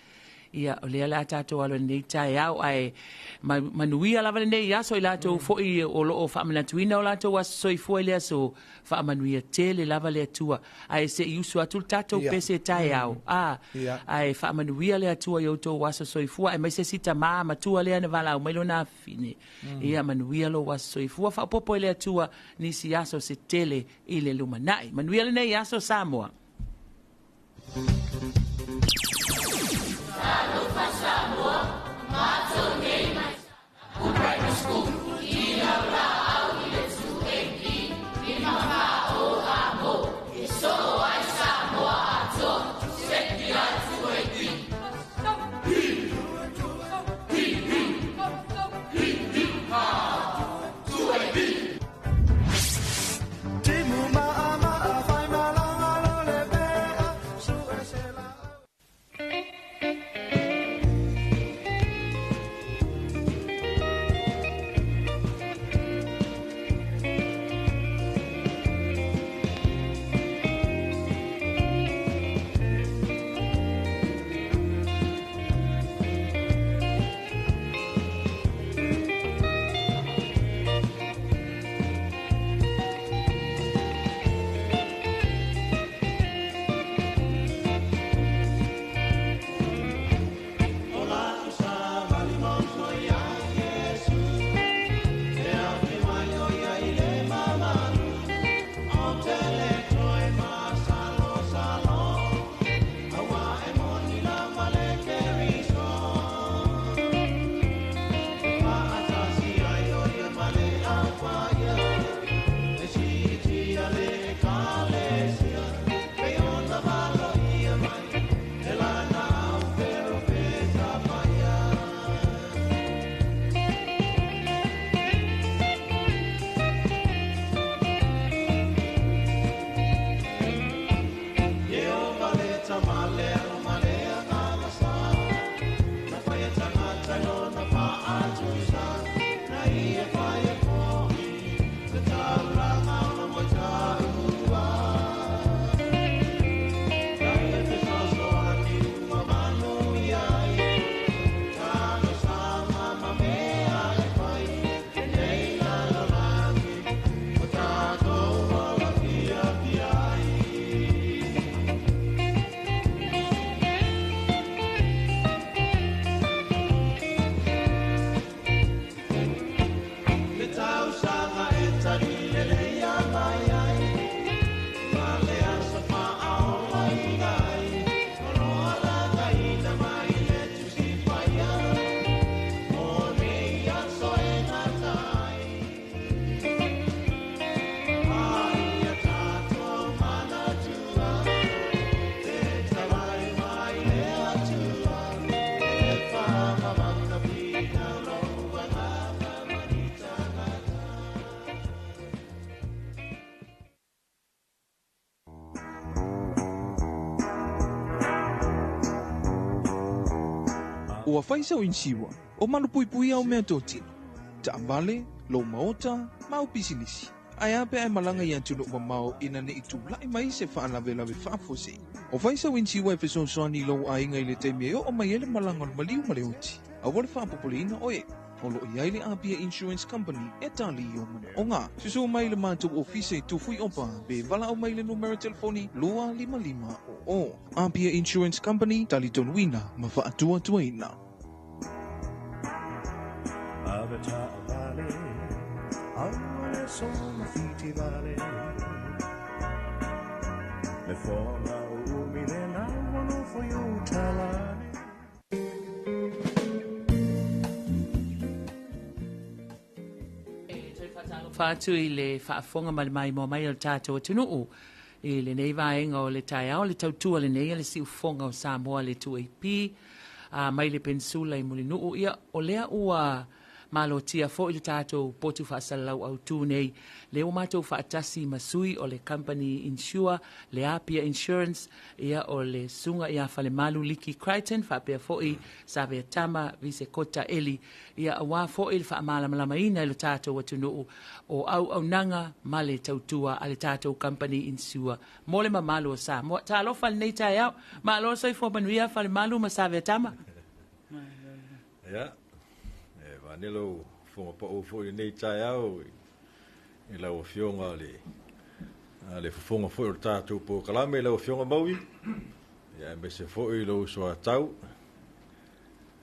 ia o le ala tato alo nei tai au ai manuia lava nei ia so ila to fo I o lo fa mana tuina o la to was so I fo ile so fa manuia tele lava le tua ai se usu atu tato pese tai au ai fa manuia le tua yo to was so I fo ai mai se sita mama tua le na vala o melo na fine ia manuia lo was so I fo fa popo le tua ni si aso se tele ile lumanai manuia le nei aso Samoa Talofa Samoa, mato nei mai. Primary school, ina la au ile tuengi, ina ma o amo. So ai Samoa ato, seki la tuengi. Tuengi. Timu ma ama a fai malanga lo le ua faisa o insiwa o manupui au mea tōtino. Ta ambale, lo maota, mau pisinisi. Ai ape ai malanga i antunu mamao ina ne itu lai mai se whaanawelawe whaafose. O faisa o insiwa e feson soani lo a inga i le teimea o mai ele malanga o maliu maleoti. A wale whaapopolina oe. O lo iai le Apia Insurance Company e tali o mana o ngā. Siso mai le mātou ofise i tufui opa be vala au mai le numero telefoni 255 o. Apia Insurance Company tali tonuina ma whaatua tuaina. Aveta vale, amore sono fiti vale. Le forma umile n'avano foio talane. Fatu i le whaafonga mai mo mai o tātou atunuu. I le nei vaenga o le taiao, le tautua le nei, le si ufonga o Samoa le 2AP, mai le pensula i mulinuu ia, o lea ua malo tia fo i le tātou potu whaasalau au tū nei, le o mātou whaatasi masui o le company insure, le Apia Insurance, ia o le sunga ia whale malu Liki Crichton, whaapea fo i Savea Tama, Vise Kota Eli, ia awa fo i le whaamalamalama ina i le tātou atunuu o au nanga ma le tautua a le tātou company insure. Mo le mamalo o sa, mo Talofa nei tai au, malo soi fo manuia whale malu ma Savea Tama. Ja. Nelo fonga pa o foi nei tai au i la o fionga le fonga foi o tātou po kalame la o fionga maui ia me se foi lo so tau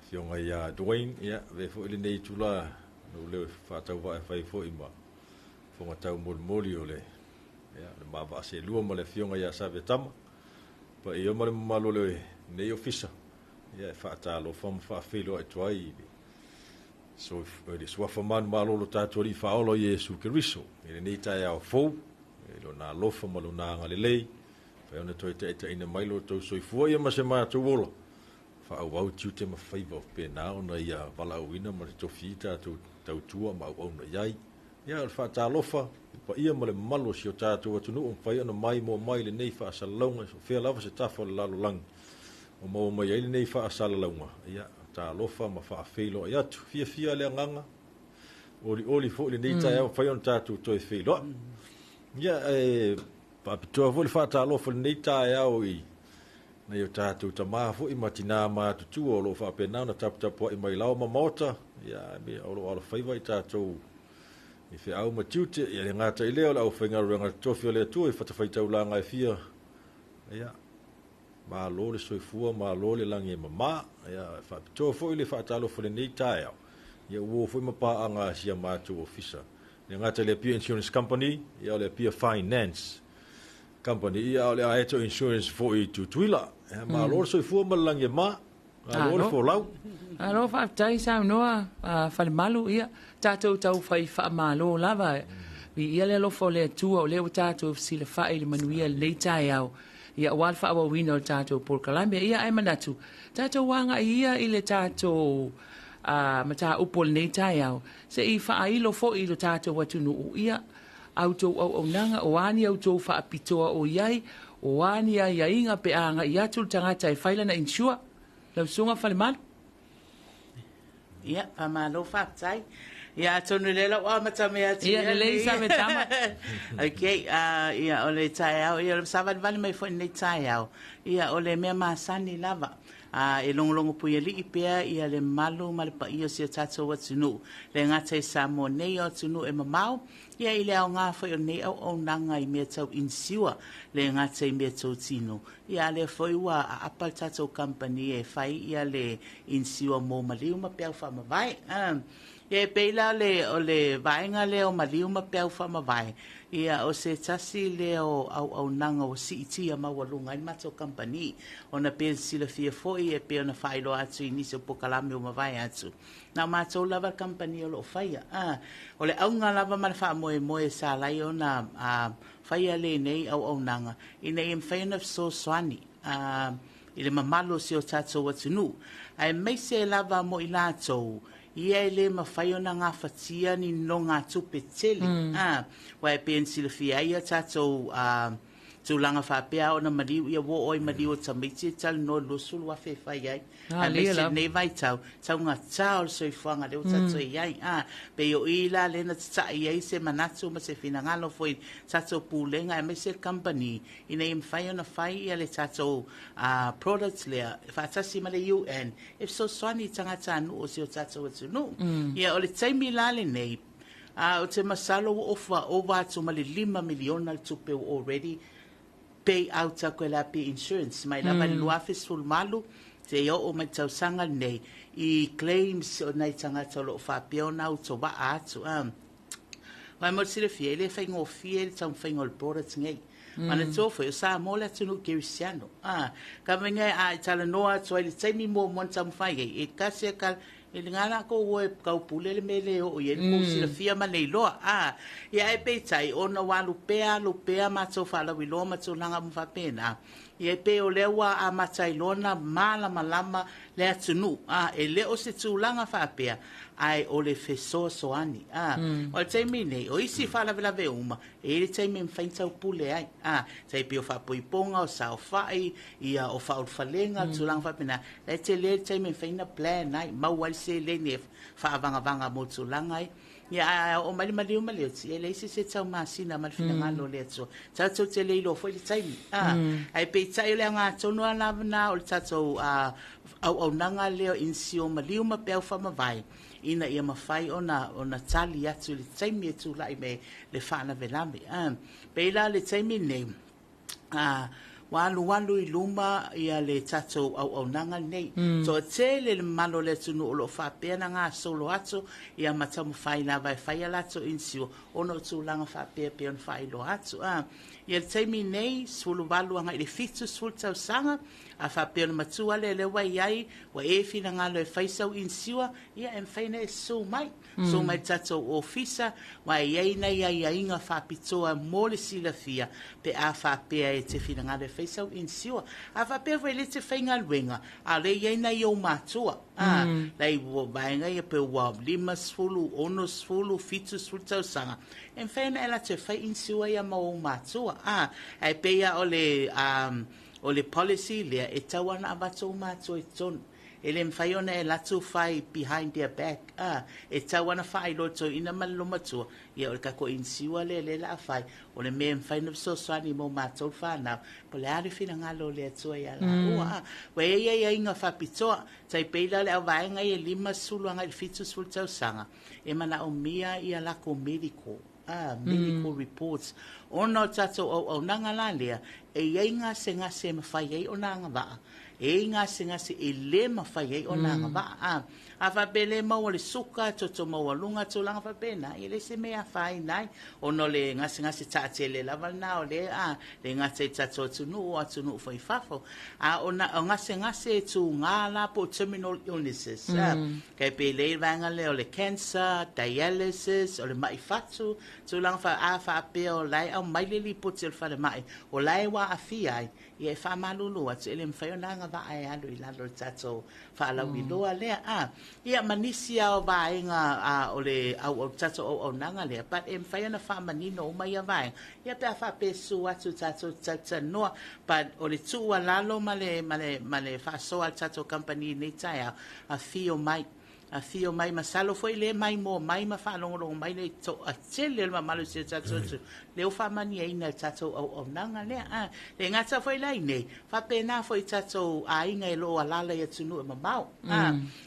fionga ia Dwayne ia ve foi le nei tula no le fa tau va fai foi ma fonga tau moli o le ia le ma va se lua ma le fionga ia Savea Tama pa ia ma le malo le nei ofisa ia fa talo fa filo ai tuai so le swafa man malo tātou li faolo Yesu Keriso ele nei tai au fou lo na lofa malo na ngalelei fa ona toi te ina mailo to soifua ia ma se mātou wola fa au tiu te ma faiva pe na ona ia vala uina ma to fita to tautua ma ona iai ia fa ta lofa pa ia ma le malo si o tātou atunu fa ona mai mo mai le nei fa salonga so fe lava se tafa lalo lang o mo mai ele nei fa salonga ia Talofa ma fa felo ia tu fia le nganga oli fo le nei tai au fai on tatu to felo ia pa to vo le fa Talofa le nei tai au i na yo tatu ta ma fo i matina ma tu o lo fa pena na tap i mai lao ma mota ia me o lo fai vai tatu i fe au ma tute ia le ngata i leo la o fenga ranga to fio le tu i fa fai tau la ngai fia ia ma lo le soifua ma lo le langi mama ia fa to fo le fa Talofa le nei tai ia wo fo ma pa anga sia ma tu ofisa le ngata le Apia Insurance Company ia le Apia Finance Company ia le Aeto Insurance fo i tu tuila ma lo soifua ma langi ma lo fo lau alo fa tai sa noa fa le malu ia tatou tau fai fa malo lava ia le lo fo le tu o le tatou si le fa i le manuia le tai au ia wal fa wa wino tatou por Colombia ia ai manatu tatou wanga ia i le tatou mata upol nei tai au se i fa ai lo fo i lo tatou watunu ia auto o nanga o ani auto fa pitoa o iai o ani ia inga pe anga ia tu tangata i faila na insure lo sunga fa le mal ia pa malo fa tai ia tonu lela wa mata me ati ia le sa me tama okay ia ole tai au ia savan vale mai fo nei tai au ia ole me masani lava e longo pui ali ipea ia le malu ma le pa ia se tatou atunu le ngata Samoa nei atunu e mamau ia ile au ngā foi o nei au nanga i mea tau insiwa le ngata i mea tau tino ia le foi wa apal tatou company e fai ia le insiwa mo maliu ma pia fa mavai ia peila le o le vaenga le o maliu ma pia fa mavai ia o se tasi le o au nanga o si itia ma walunga i mato company ona pe sila fia foi e pe ona failo atu i nisi o pokalame o mavai atu na mato lava company o lo faia o le aunga lava ma fa moe sa lai ona faia le nei au nanga i nei im faina so swani i le mamalo si o tato watunu ai mai se lava mo i lato ia ele mawhai o na ngā whatia ni no ngā tupe tele. Wai e pensila fia ia tātou tūlanga whapea o na mariu ia wo oi mariu o tamiti tal no lusul wa whewhai ai. Ah, A me lea se la. nei vai tau ngā tau soi whanga leo tato i ai. Pe o ila lena tata i ai se manatu ma se finangalo foi tato pūlenga e me se company ina i mwhai o na whai ia le tato products lea whaatasi ma le UN. If so swani tangata anu o se o tato atu nu. Ia o le taimi lale nei o te masalo o ofa o watu ma le 5 miliona le tupeu already pay out a koe la pe insurance. Mai lava luafe sul malu te ia o mai tausanga nei i claims o nei tangata lo whapeo na uto wa atu. Mai mo sile fie le whaingo fie le tau whaingo le products ngei. Mana tōwhai o sa mo le tunu Gerisiano. Ka mengai a i tala noa toa le taimi mo mon tamu whai e kasi ka e ngana ko woe kau pule le mele o ye ko sila fia ma nei loa ia e peitai ona wa lupea ma tau whala wilo ma tau langa mu whapena ia e pe o lewa a matai lona mala malama le atunu e leo se tu langa whapea ai o le fesoa soani o le taimi nei o isi whala vela ve uma e le taimi mwhaintau pule ai tai pe o whapoiponga o sao whai ia o whaulfalenga tu langa whapena le te le taimi mwhaina plan ai mauali se le ne whaavanga mo tu langa ai ia o mali o ti e le isi se tau masina ma fina ngalo le atu tau te le ilo foi le taimi ai pe tai le nga tonu ala na o le tatu au nanga leo insio mali ma pe fa ma vai ina ia mawhai ona tali atu le taimi e tu lai me le whana velame pe la le taimi nei walu i luma ia le tatou au nanga nei so tele le malo le tunu o lo whapea na ngā solo atu ia matamu whai na vai whai alato insio ono tu langa whapea pe on whai lo atu ia le taimi nei sulu walu anga i le fitu sulu tau sanga a whapea na matua le wai ai wa e fina ngalo e whaisau insiwa ia e mwhaina e so mai tatou ofisa wa e aina ia inga whapitoa mo le sila fia pe a whapea e te fina ngalo e whaisau insiwa a whapea wai le te whainga luenga a le aina i o matua lei wainga ia pe wa 5 sfulu 1 sfulu fitu sfulu tau sanga e mwhaina e la te whai insiwa ia ma o matua e pe ia o le policy lea e tawana abatou matua e tonu ele mwhaiona e latu whai behind their back e tawana whai loto ina malilo matua ia o le kako insiwa le la whai o le mea mwhaina so mo matou whanau po le ari whina ngalo le atua ia la ua wa ia inga whapitoa tai peila le awaenga i 5 sulu anga i 7 sulu tau sanga e mana o mia ia lako medical medical reports ono tato o nanga la lea e inga se ngase mawhai ei o nanga waa e ngase e le mawhai ei o nanga waa a whabele mau le suka toto mau alunga to langa whabena e le se mea whai nai ono le ngase tate le lava na o le le ngase tato tunu o atunu whai whafo o ngase tu ngala po terminal illnesses kai pe le vanga le o le cancer dialysis o le mai fatu tu langa wha pe o lai au mai le lipo te whare mai o lai wa a fiai ia e whamalulu atu ele mwhaiona nga wa ai alu i lalo tato whaalau i loa lea ia manisi au vaenga o le au tato au nanga lea but e mwhaiona whamanino o mai a vaenga ia pe a whapesu atu tato noa but o le tua lalo ma le whasoa tato company nei tai a fio mai masalo foi le mai mo mai ma fa longo mai le to a tele ma malo se tato le o fa mani ina tato o nanga le le ngata foi lai nei fa pena foi tato a inga lo alala ya tunu ma mau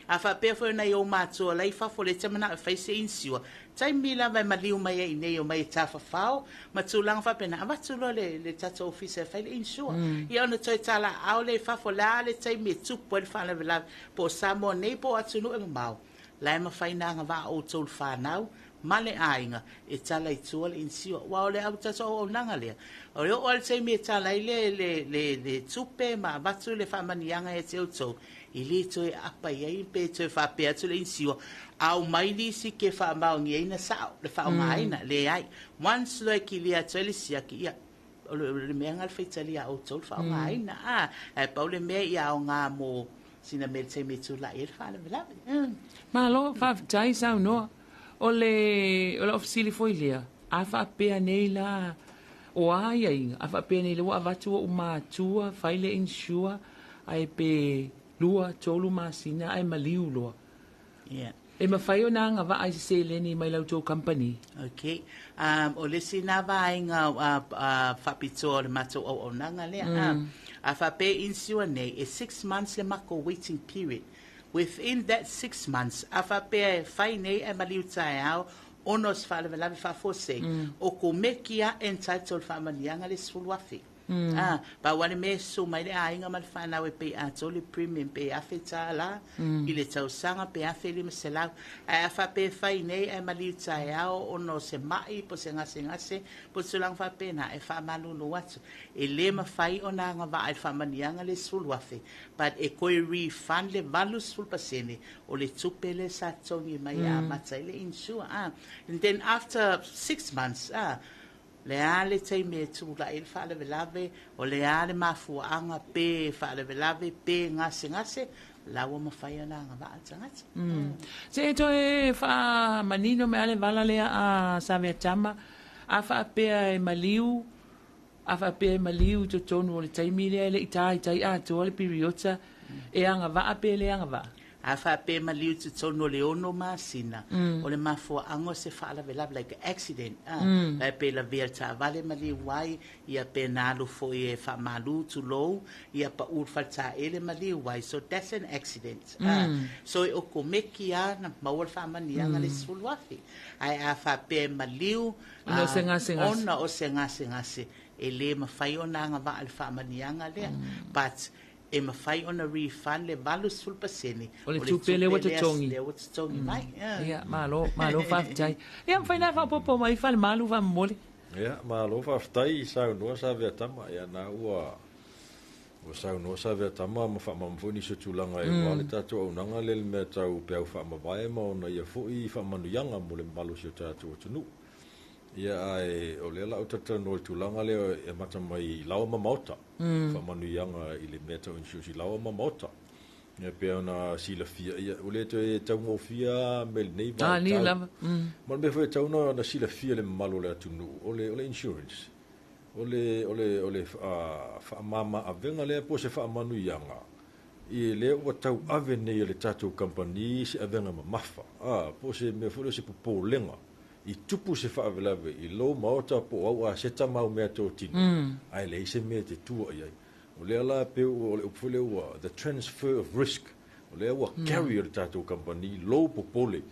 a fa pe foi na yo mato lai fa fo le temana fa se insiwa tai mila vai maliu mai ai nei o mai tafa fao ma tulang fa pena ava tulo le tato officer fa le insure ia no toi tala au le fa fo la le tai me tu po fa le la po samo nei po atunu e mau lai ma fa ina nga va o tul fa nau male ainga e tala i tuol insure wa le au tato o nanga le o le o tai me tala le tupe ma batu le fa manianga e te uto i li toi apa ia pe toi fa pe atu le insure au mai li si ke fa maungi ina sao le fa maina le ai once lo ki li ateli si ki ia le me ngal feitali au tol fa maina e pa le me ia o nga mo sina me te me tu la ir fa le la ma lo fa tai sao no o le ofisili foi lia a fa pe nei la O ai ai, a fa pe ni le wa vatu o matua, faile insure, ai pe lua tolu masina ai maliu loa. Yeah. E mawhai o nā ngā wa ai se leni mai lau tō company. Okay. O le sina wa ai ngā whapito o le mato o nanga lea. A whape insure nei e 6 months le mako waiting period. Within that 6 months, a whape whai nei e maliu tae au, onos whaalewe whafose, o ko mekia entitled whamanianga le suluafi. Ba wane me so mai le ainga mal whanau e pe ato le premium pe afe tā la, i le tausanga pe afe li maselau, a whape whai nei e maliu tae au, ono se mai po se ngase, po sulang whape na e whamalu no watu. E le ma whai o nā ngā wa ai whamanianga le suluafi, but e koe refund le valu sulpasene, o le tupele sa tongi mai a matai le insure. And then after 6 months, le ale tei me tu la il fa le velave o le ale mafuanga pe fa le velave pe ngase la wo ma fai na nga va tsangat se to e fa manino me ale vala le a save chama a fa pe e maliu to tonu le tei mi le itai a to le periota e anga va pe le anga va a fa pe maliu tu tono le ono masina o le mafua ango se fa la vela like accident la pe la verta vale mali wai ia pe nalu fo e fa malu tu low ia pa ur falta ele mali wai, so that's an accident. So o ko mekia na mawal fa mania ngale sulwafi ai a fa pe maliu no ona o se ele ma fai ona nga va al fa mania ngale but e ma fai ona refund le valus sul paseni o le tupele wa tongi mai ya malo fa tai ya fai na fa popo mai fa malu va mole ya malo fa tai sa no sa vetama ya na ua o sa no sa vetama ma fa mamfuni so tulanga e wale tatu o nanga le me tau pe fa ma vai mo na ia fu I fa manu yanga mo le malu so tatu tunu ia ai o le la o tata no tulanga le e mata mai lawa ma mauta fa manu yanga I le meta on shushi lawa ma mauta ia pe ona sila fia ia o le te tau mo fia mel nei ba ni lava ma me foi tau no na sila fia le malu le tunu o le insurance o le fa mama avenga le po se fa manu yanga I le o tau ave nei le tatu company se avenga ma mafa po se me foi se po lenga I tupu se whaavelave I lo maota po au a seta mau mea tō tino. Ai le se mea te tua iai. O lea la peu o le upule ua the transfer of risk. O lea ua carrier tātou company lo po pole.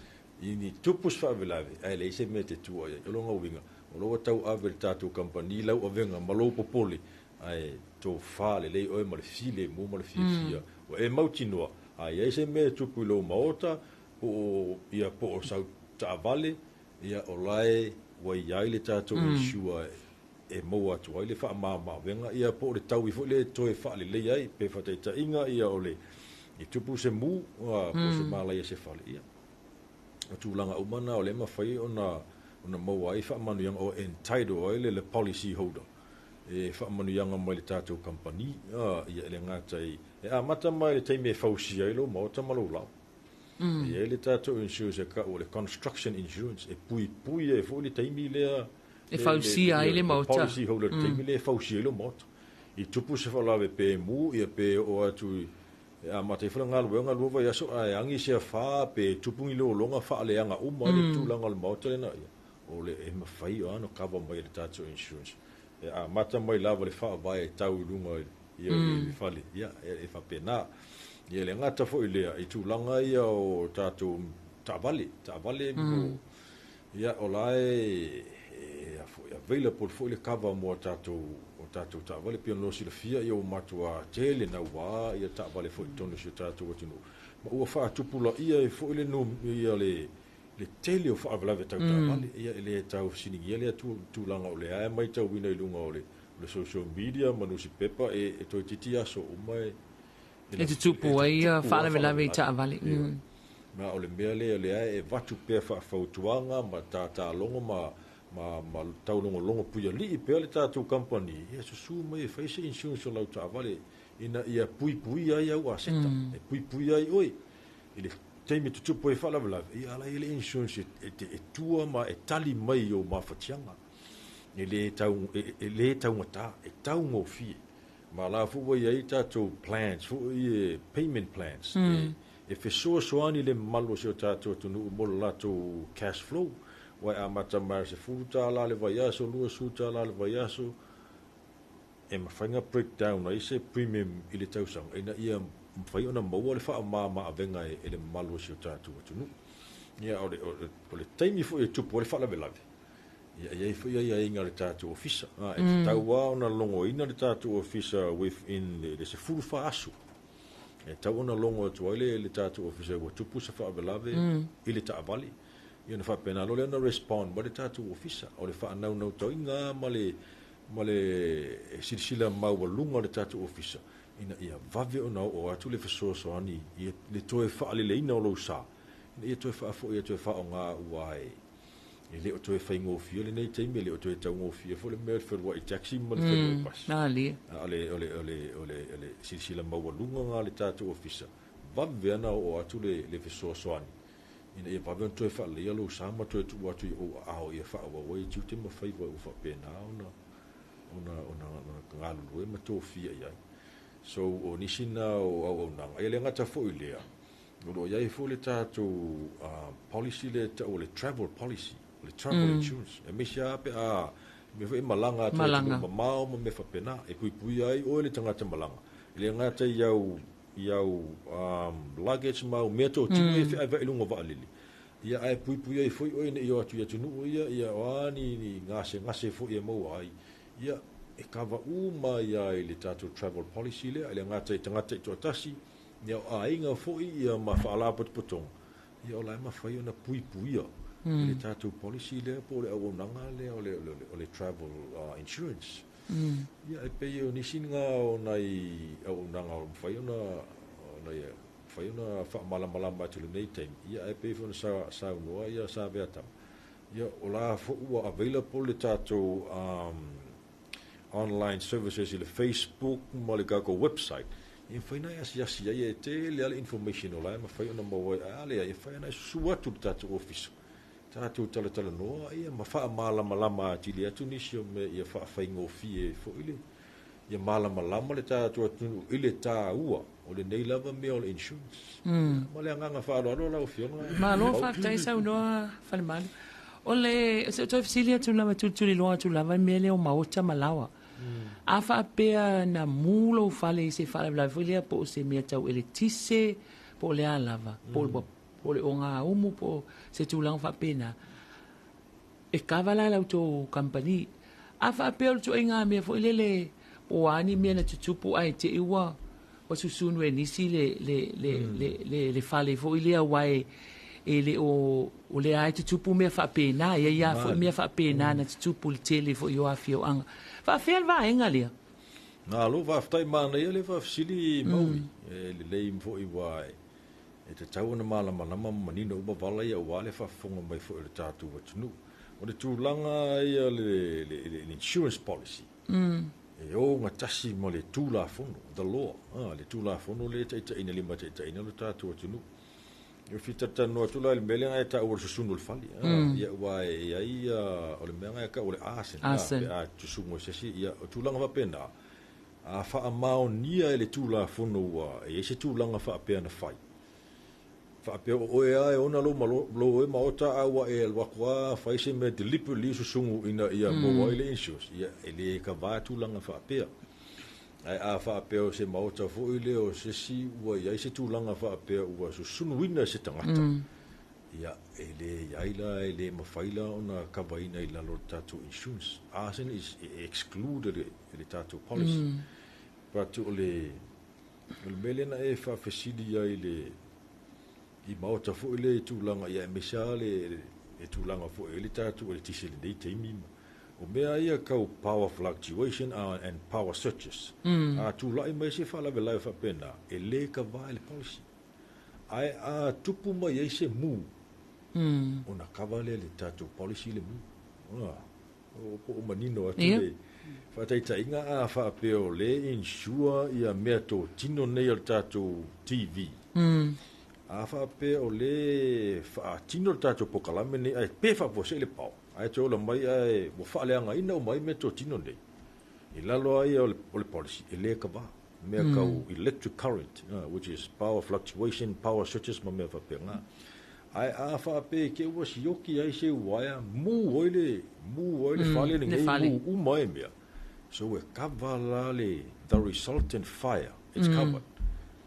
I ni tupu se whaavelave. Ai le se mea te tua iai. O longa winga. O loa tau ave tātou company lau avenga ma lo po pole. Ai tō whale lei oe ma le file mo ma le fia. O e mautinoa. Ai se mea tupu lo maota po ia po o sau ta vale. Ia o lai wai iai le tātou insua e mau atu ai le wha mama venga ia po le tau I fo le toe wha le lei ai pe wha te inga ia o le I tupu se mu po se malai se whale ia o tūlanga umana o le mawhai ona mau ai wha manu yang o entitled ai le policy holder e wha manu yang mai le tātou company ia le ngatai e a mata mai le teime fausi ai lo mauta malo lau ia le tātou insurance ka o le construction insurance e pui e fo le taimi lea e fausi ai le mauta policy holder taimi le fausi ai lo mauta I tupu se whalave pe mu ia pe o atu a mate whanga luenga luwa ia so ai angi se wha pe tupungi lo longa wha le anga le tūlanga le mauta le na ia o le e mawhai o ano kawa mai le tātou insurance e a mata mai lava le wha vai e tau lunga ia le whale ia e wha pe nā ia le ngata fo I lea I tūlanga ia o tātou tāwale mo ia o lai available fo I le kava mo tātou tāwale pia no sila fia ia o matua tele na ua ia tāwale fo I tonu si tātou atinu ma ua wha tupula ia fo I le no ia le tele o wha avalave tau tāwale ia le tau siningi ia le tūlanga o le ae mai tau wina I lunga o le social media manusi pepa e toi titi aso o mai e te tupu ai whaalewe ta avali ma o le mea le ai e watu pea whautuanga ma tā longo ma tau longo puia li I pea le tātou company ia susu mai e whaise insurance o lau ta avali ina ia pui ai au a seta e pui ai oi I le teimi tutupu e whaalewe ia ala i le insurance e tua ma e tali mai o mawhatianga le tau ngata, tau ngofi. Ma la fu wa ia tātou plans, fu ia payment plans. E fesoasoani le malo se o tātou tunu mo la to cash flow. Wai a mata mar se futa la le vaiaso, lua suta la le vaiaso. E mawhainga breakdown na ise premium i le tausanga. Ina ia mwhai ona maua le wha ma avenga e le malo se o tātou tunu. Ia o le taimi fu e tupu o le wha lawe lawe. Ia fu ia inga le tātou ofisa. E tau wa ona longo ina le tātou ofisa within le se furu wha asu. E tau ona longo atu aile le tātou ofisa wa tupu sa wha lawe i le taavali. Ia na wha pena lo le ana respond ma le tātou ofisa. O le wha nau tau inga ma le silisila maua lunga le tātou ofisa. Ina ia vave ona o atu le fesoasoani le toe wha le ina o lo sa. Ina ia toe wha afo ia toe wha o ngā uai. E le o toe whai ngofia le nei teime, le o toe tau ngofia fo le mea whērua i taxi ma le whērua i pas. Ale silisila maua lunga ngā le tātou ofisa. Vave ana o atu le fesoasoani. Ina ia vave toe wha le alo sama toe tu atu i o ao ia wha awa wai tiu te ma whai wai ufa pēnā ona ngālulu e ma tō fia iai. So o nisina o au nanga. Ia le ngata fo i lea. Uro iai fo le tātou policy le o le travel policy. Le travel insurance. E mesia ape me fo e malanga atu ma mao ma me whapena. E pui pui ai o le tangata malanga. Le ngata iau luggage mau mea tō tinu e whi ai vai lunga wa alili. Ia ai pui pui ai foi oine i o atu ia tunu ia wani ni ngase foi e mau ai. Ia e kawa uma ia i le tātou travel policy le, le ngata i tangata i tōtasi, ia o ainga foi ia ma whaala potong. Ia o lai ma whai ona pui pui ia. Le tātou policy le, po le awonanga le o le travel insurance. Ia e pei o nisinga o nai awonanga o whai ona whai ona wha atu le nei teim. Ia e pei whona sa unua ia sa veatam. Ia o la ua available le tātou online services i le Facebook ma le kako website. Ia whaina asi ai e te le ale information o lai ma whai ona mawai ale ia whaina suatu le tātou office. Tātou tala noa ia ma wha malama ati le atu nisi o me ia wha whaingofi e fo ile. Ia malama le tātou atunu ile tā ua o le nei lava mea o le insurance. Ma le anganga whaaro lau whionga. Ma lo whaktai sau noa whale mali. O le, se toi fisili atu lava tutuli loa atu lava mele o maota malawa. A wha apea na mulo whale i se whale wala whilia po se mea tau ele tise po le a lava. Po le o ngā umu po se tūlanga wha pena. E kavala lau tō company. A wha apea o tu e ngā mea fo ilele o ani mea na tutupu ai te iwa o susunu e nisi le whale fo ilea wai e le o le ai tutupu mea wha pena. Ia fo mea wha pena na tutupu le tele fo i o awhi o anga. Whaafea wa enga lea. Nā lo whaftai mana ia le whafsili maui. Le lei mfo i wai. E te tau na malama manino uba wala ia wale whafonga mai fo i le tātou watunu. O le tūlanga ia le insurance policy. E o ngā tasi mo le tūla fono, the law. Le tūla fono le taita ina lima taita ina le tātou watunu. Yo fitata no tula le melenga e ta o susunu le fali. Ia wai ia o le melenga e ka o le asen. A tusungo sesi ia o tūlanga wa pena. A wha amao nia le tūla fono wa e se tūlanga wha pena fai. Wha o e ai ona lo e maota awa e wakwa fai se me deliberately susungu ina ia mo ile issues. Ia ele ka va tūlanga wha pena. Ai a wha peo se maota fo i leo se si ua iai se tūlanga wha peo ua susunu wina se tangata. Ia ele iaila ele mawhaila ona kawaina i lalo tātou insurance. Arson is excluded le tātou policy. But o le melena e wha fesili ia i maota fo i le tūlanga ia mesa le tūlanga fo i le tātou le tise le nei teimima. O mea ia kau power fluctuation and power searches. A tūlai mai se whala velai whapena, e le ka vai le policy. Ai a tupu mai ei se mu. O na kawale le tātou policy le mu. O manino atu le. Whataita inga a whapeo le insure ia mea tō tino nei al tātou TV. A whapeo le tino al tātou pokalame nei, ai pe whapose le pau. ai to la mai ai mo fa le anga ina o mai me to tino nei I lalo ai o le policy le ka ba me ka electric current which is power fluctuation power switches ma me fa penga ai a fa pe ke wo si yoki ai se waya mu oile fale ni u mai me so we cover the resultant fire it's covered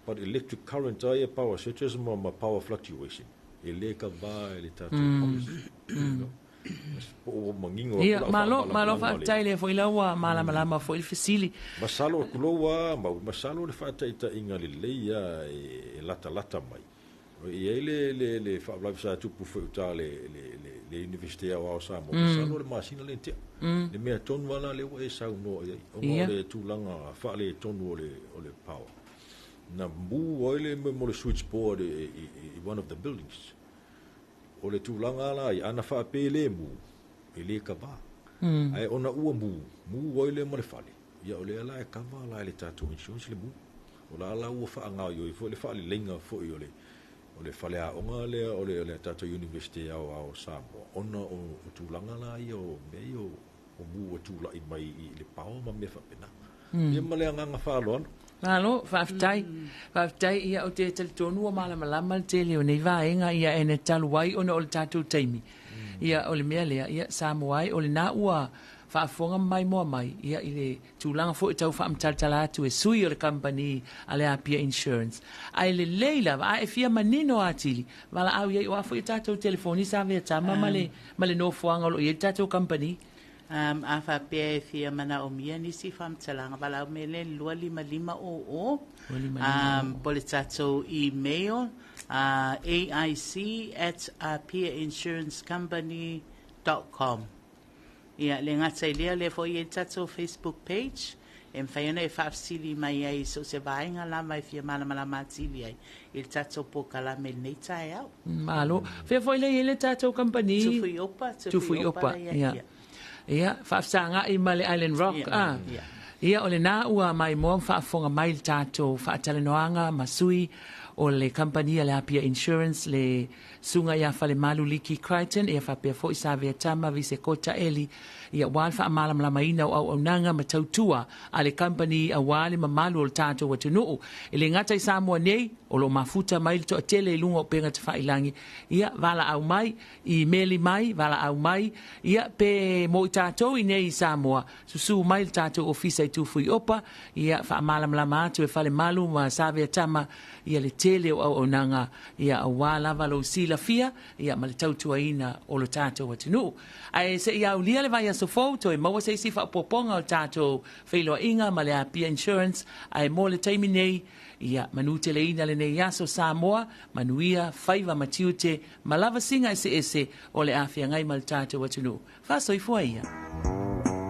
but electric current ai power switches ma power fluctuation le ka ba le tatu policy Ia malo fa tai le foi lawa malama foi il fasili masalo kuloa masalo le fa tai inga le leia e lata mai e le fa la sa tu pu futa le universite au Samoa masalo le masina le te le me ton wala le e sa no o le tu langa fa le ton o le power na bu oile mo le switchboard one of the buildings o le tu langa la ana fa pele mu ele ka ba ai ona ua mu oile mo le fale ia ole ala e kava la le tatu insurance le mu o la ua fa nga yo fo le fale lenga fo yo le fale a onga le ole tatu university au Samoa ona o tu langa la yo me yo o mu o tu la i mai le pao ma me fa pena ia male nga fa lon Malo, whaftai ia o te talitonu o malama te leo nei vaenga ia ene taluai o na o le tātou teimi. Ia o le mea lea, ia Samoai o le nā ua whaafonga mai moa mai, ia i le tūlanga fo i tau whaamtalatala atu e sui o le company a le Apia Insurance. Ai le leila, a e fia manino atili, wala au iei o afo i tātou telefoni sa vea tama ma le no fuanga o i tātou company. A fa pe fia mana o mia ni si fam talanga bala mele lua lima o politato email aic@apiainsurancecompany.com ia le ngata ile le fo i tato Facebook page em faiona e fafsili mai ai so se vainga la mai fia mana matili ai il tato po kala me nei tai au malo fe foi le tato company tu fui opa Ia, whaafsanga i Male Island Rock. Ia, o le nā ua mai moa whaafonga mai le tātou whaatalenoanga masui o le company le Apia Insurance le sunga ia whale malu Liki Crichton ia whapea fo i sa vea tama vise kota eli ia wal wha amalam lama ina au nanga ma tautua a le company a wale ma malu o le tātou wa tunuu ile ngata i Samoa nei o lo mafuta mai le toa tele ilunga o penga te whailangi ia vala au mai i meli mai vala au mai ia pe mo i tātou i nei i Samoa susu mai le tātou ofisa i tufu i opa ia wha amalam lama atu e whale malu ma sa vea tama ia le tele o nanga ia a wala valo sila fia ia ma le tautua ina o lo tātou wa tunuu ai se ia ulia le vai a sofou to e maua se si whaapoponga o tātou whailoa inga ma le Apia Insurance ai mo le taimi nei ia manu te le ina le nei aso Samoa manuia whaiva matiute ma lava singa ese o le awhia ngai ma le tātou wa tunuu. Wha soifua ia.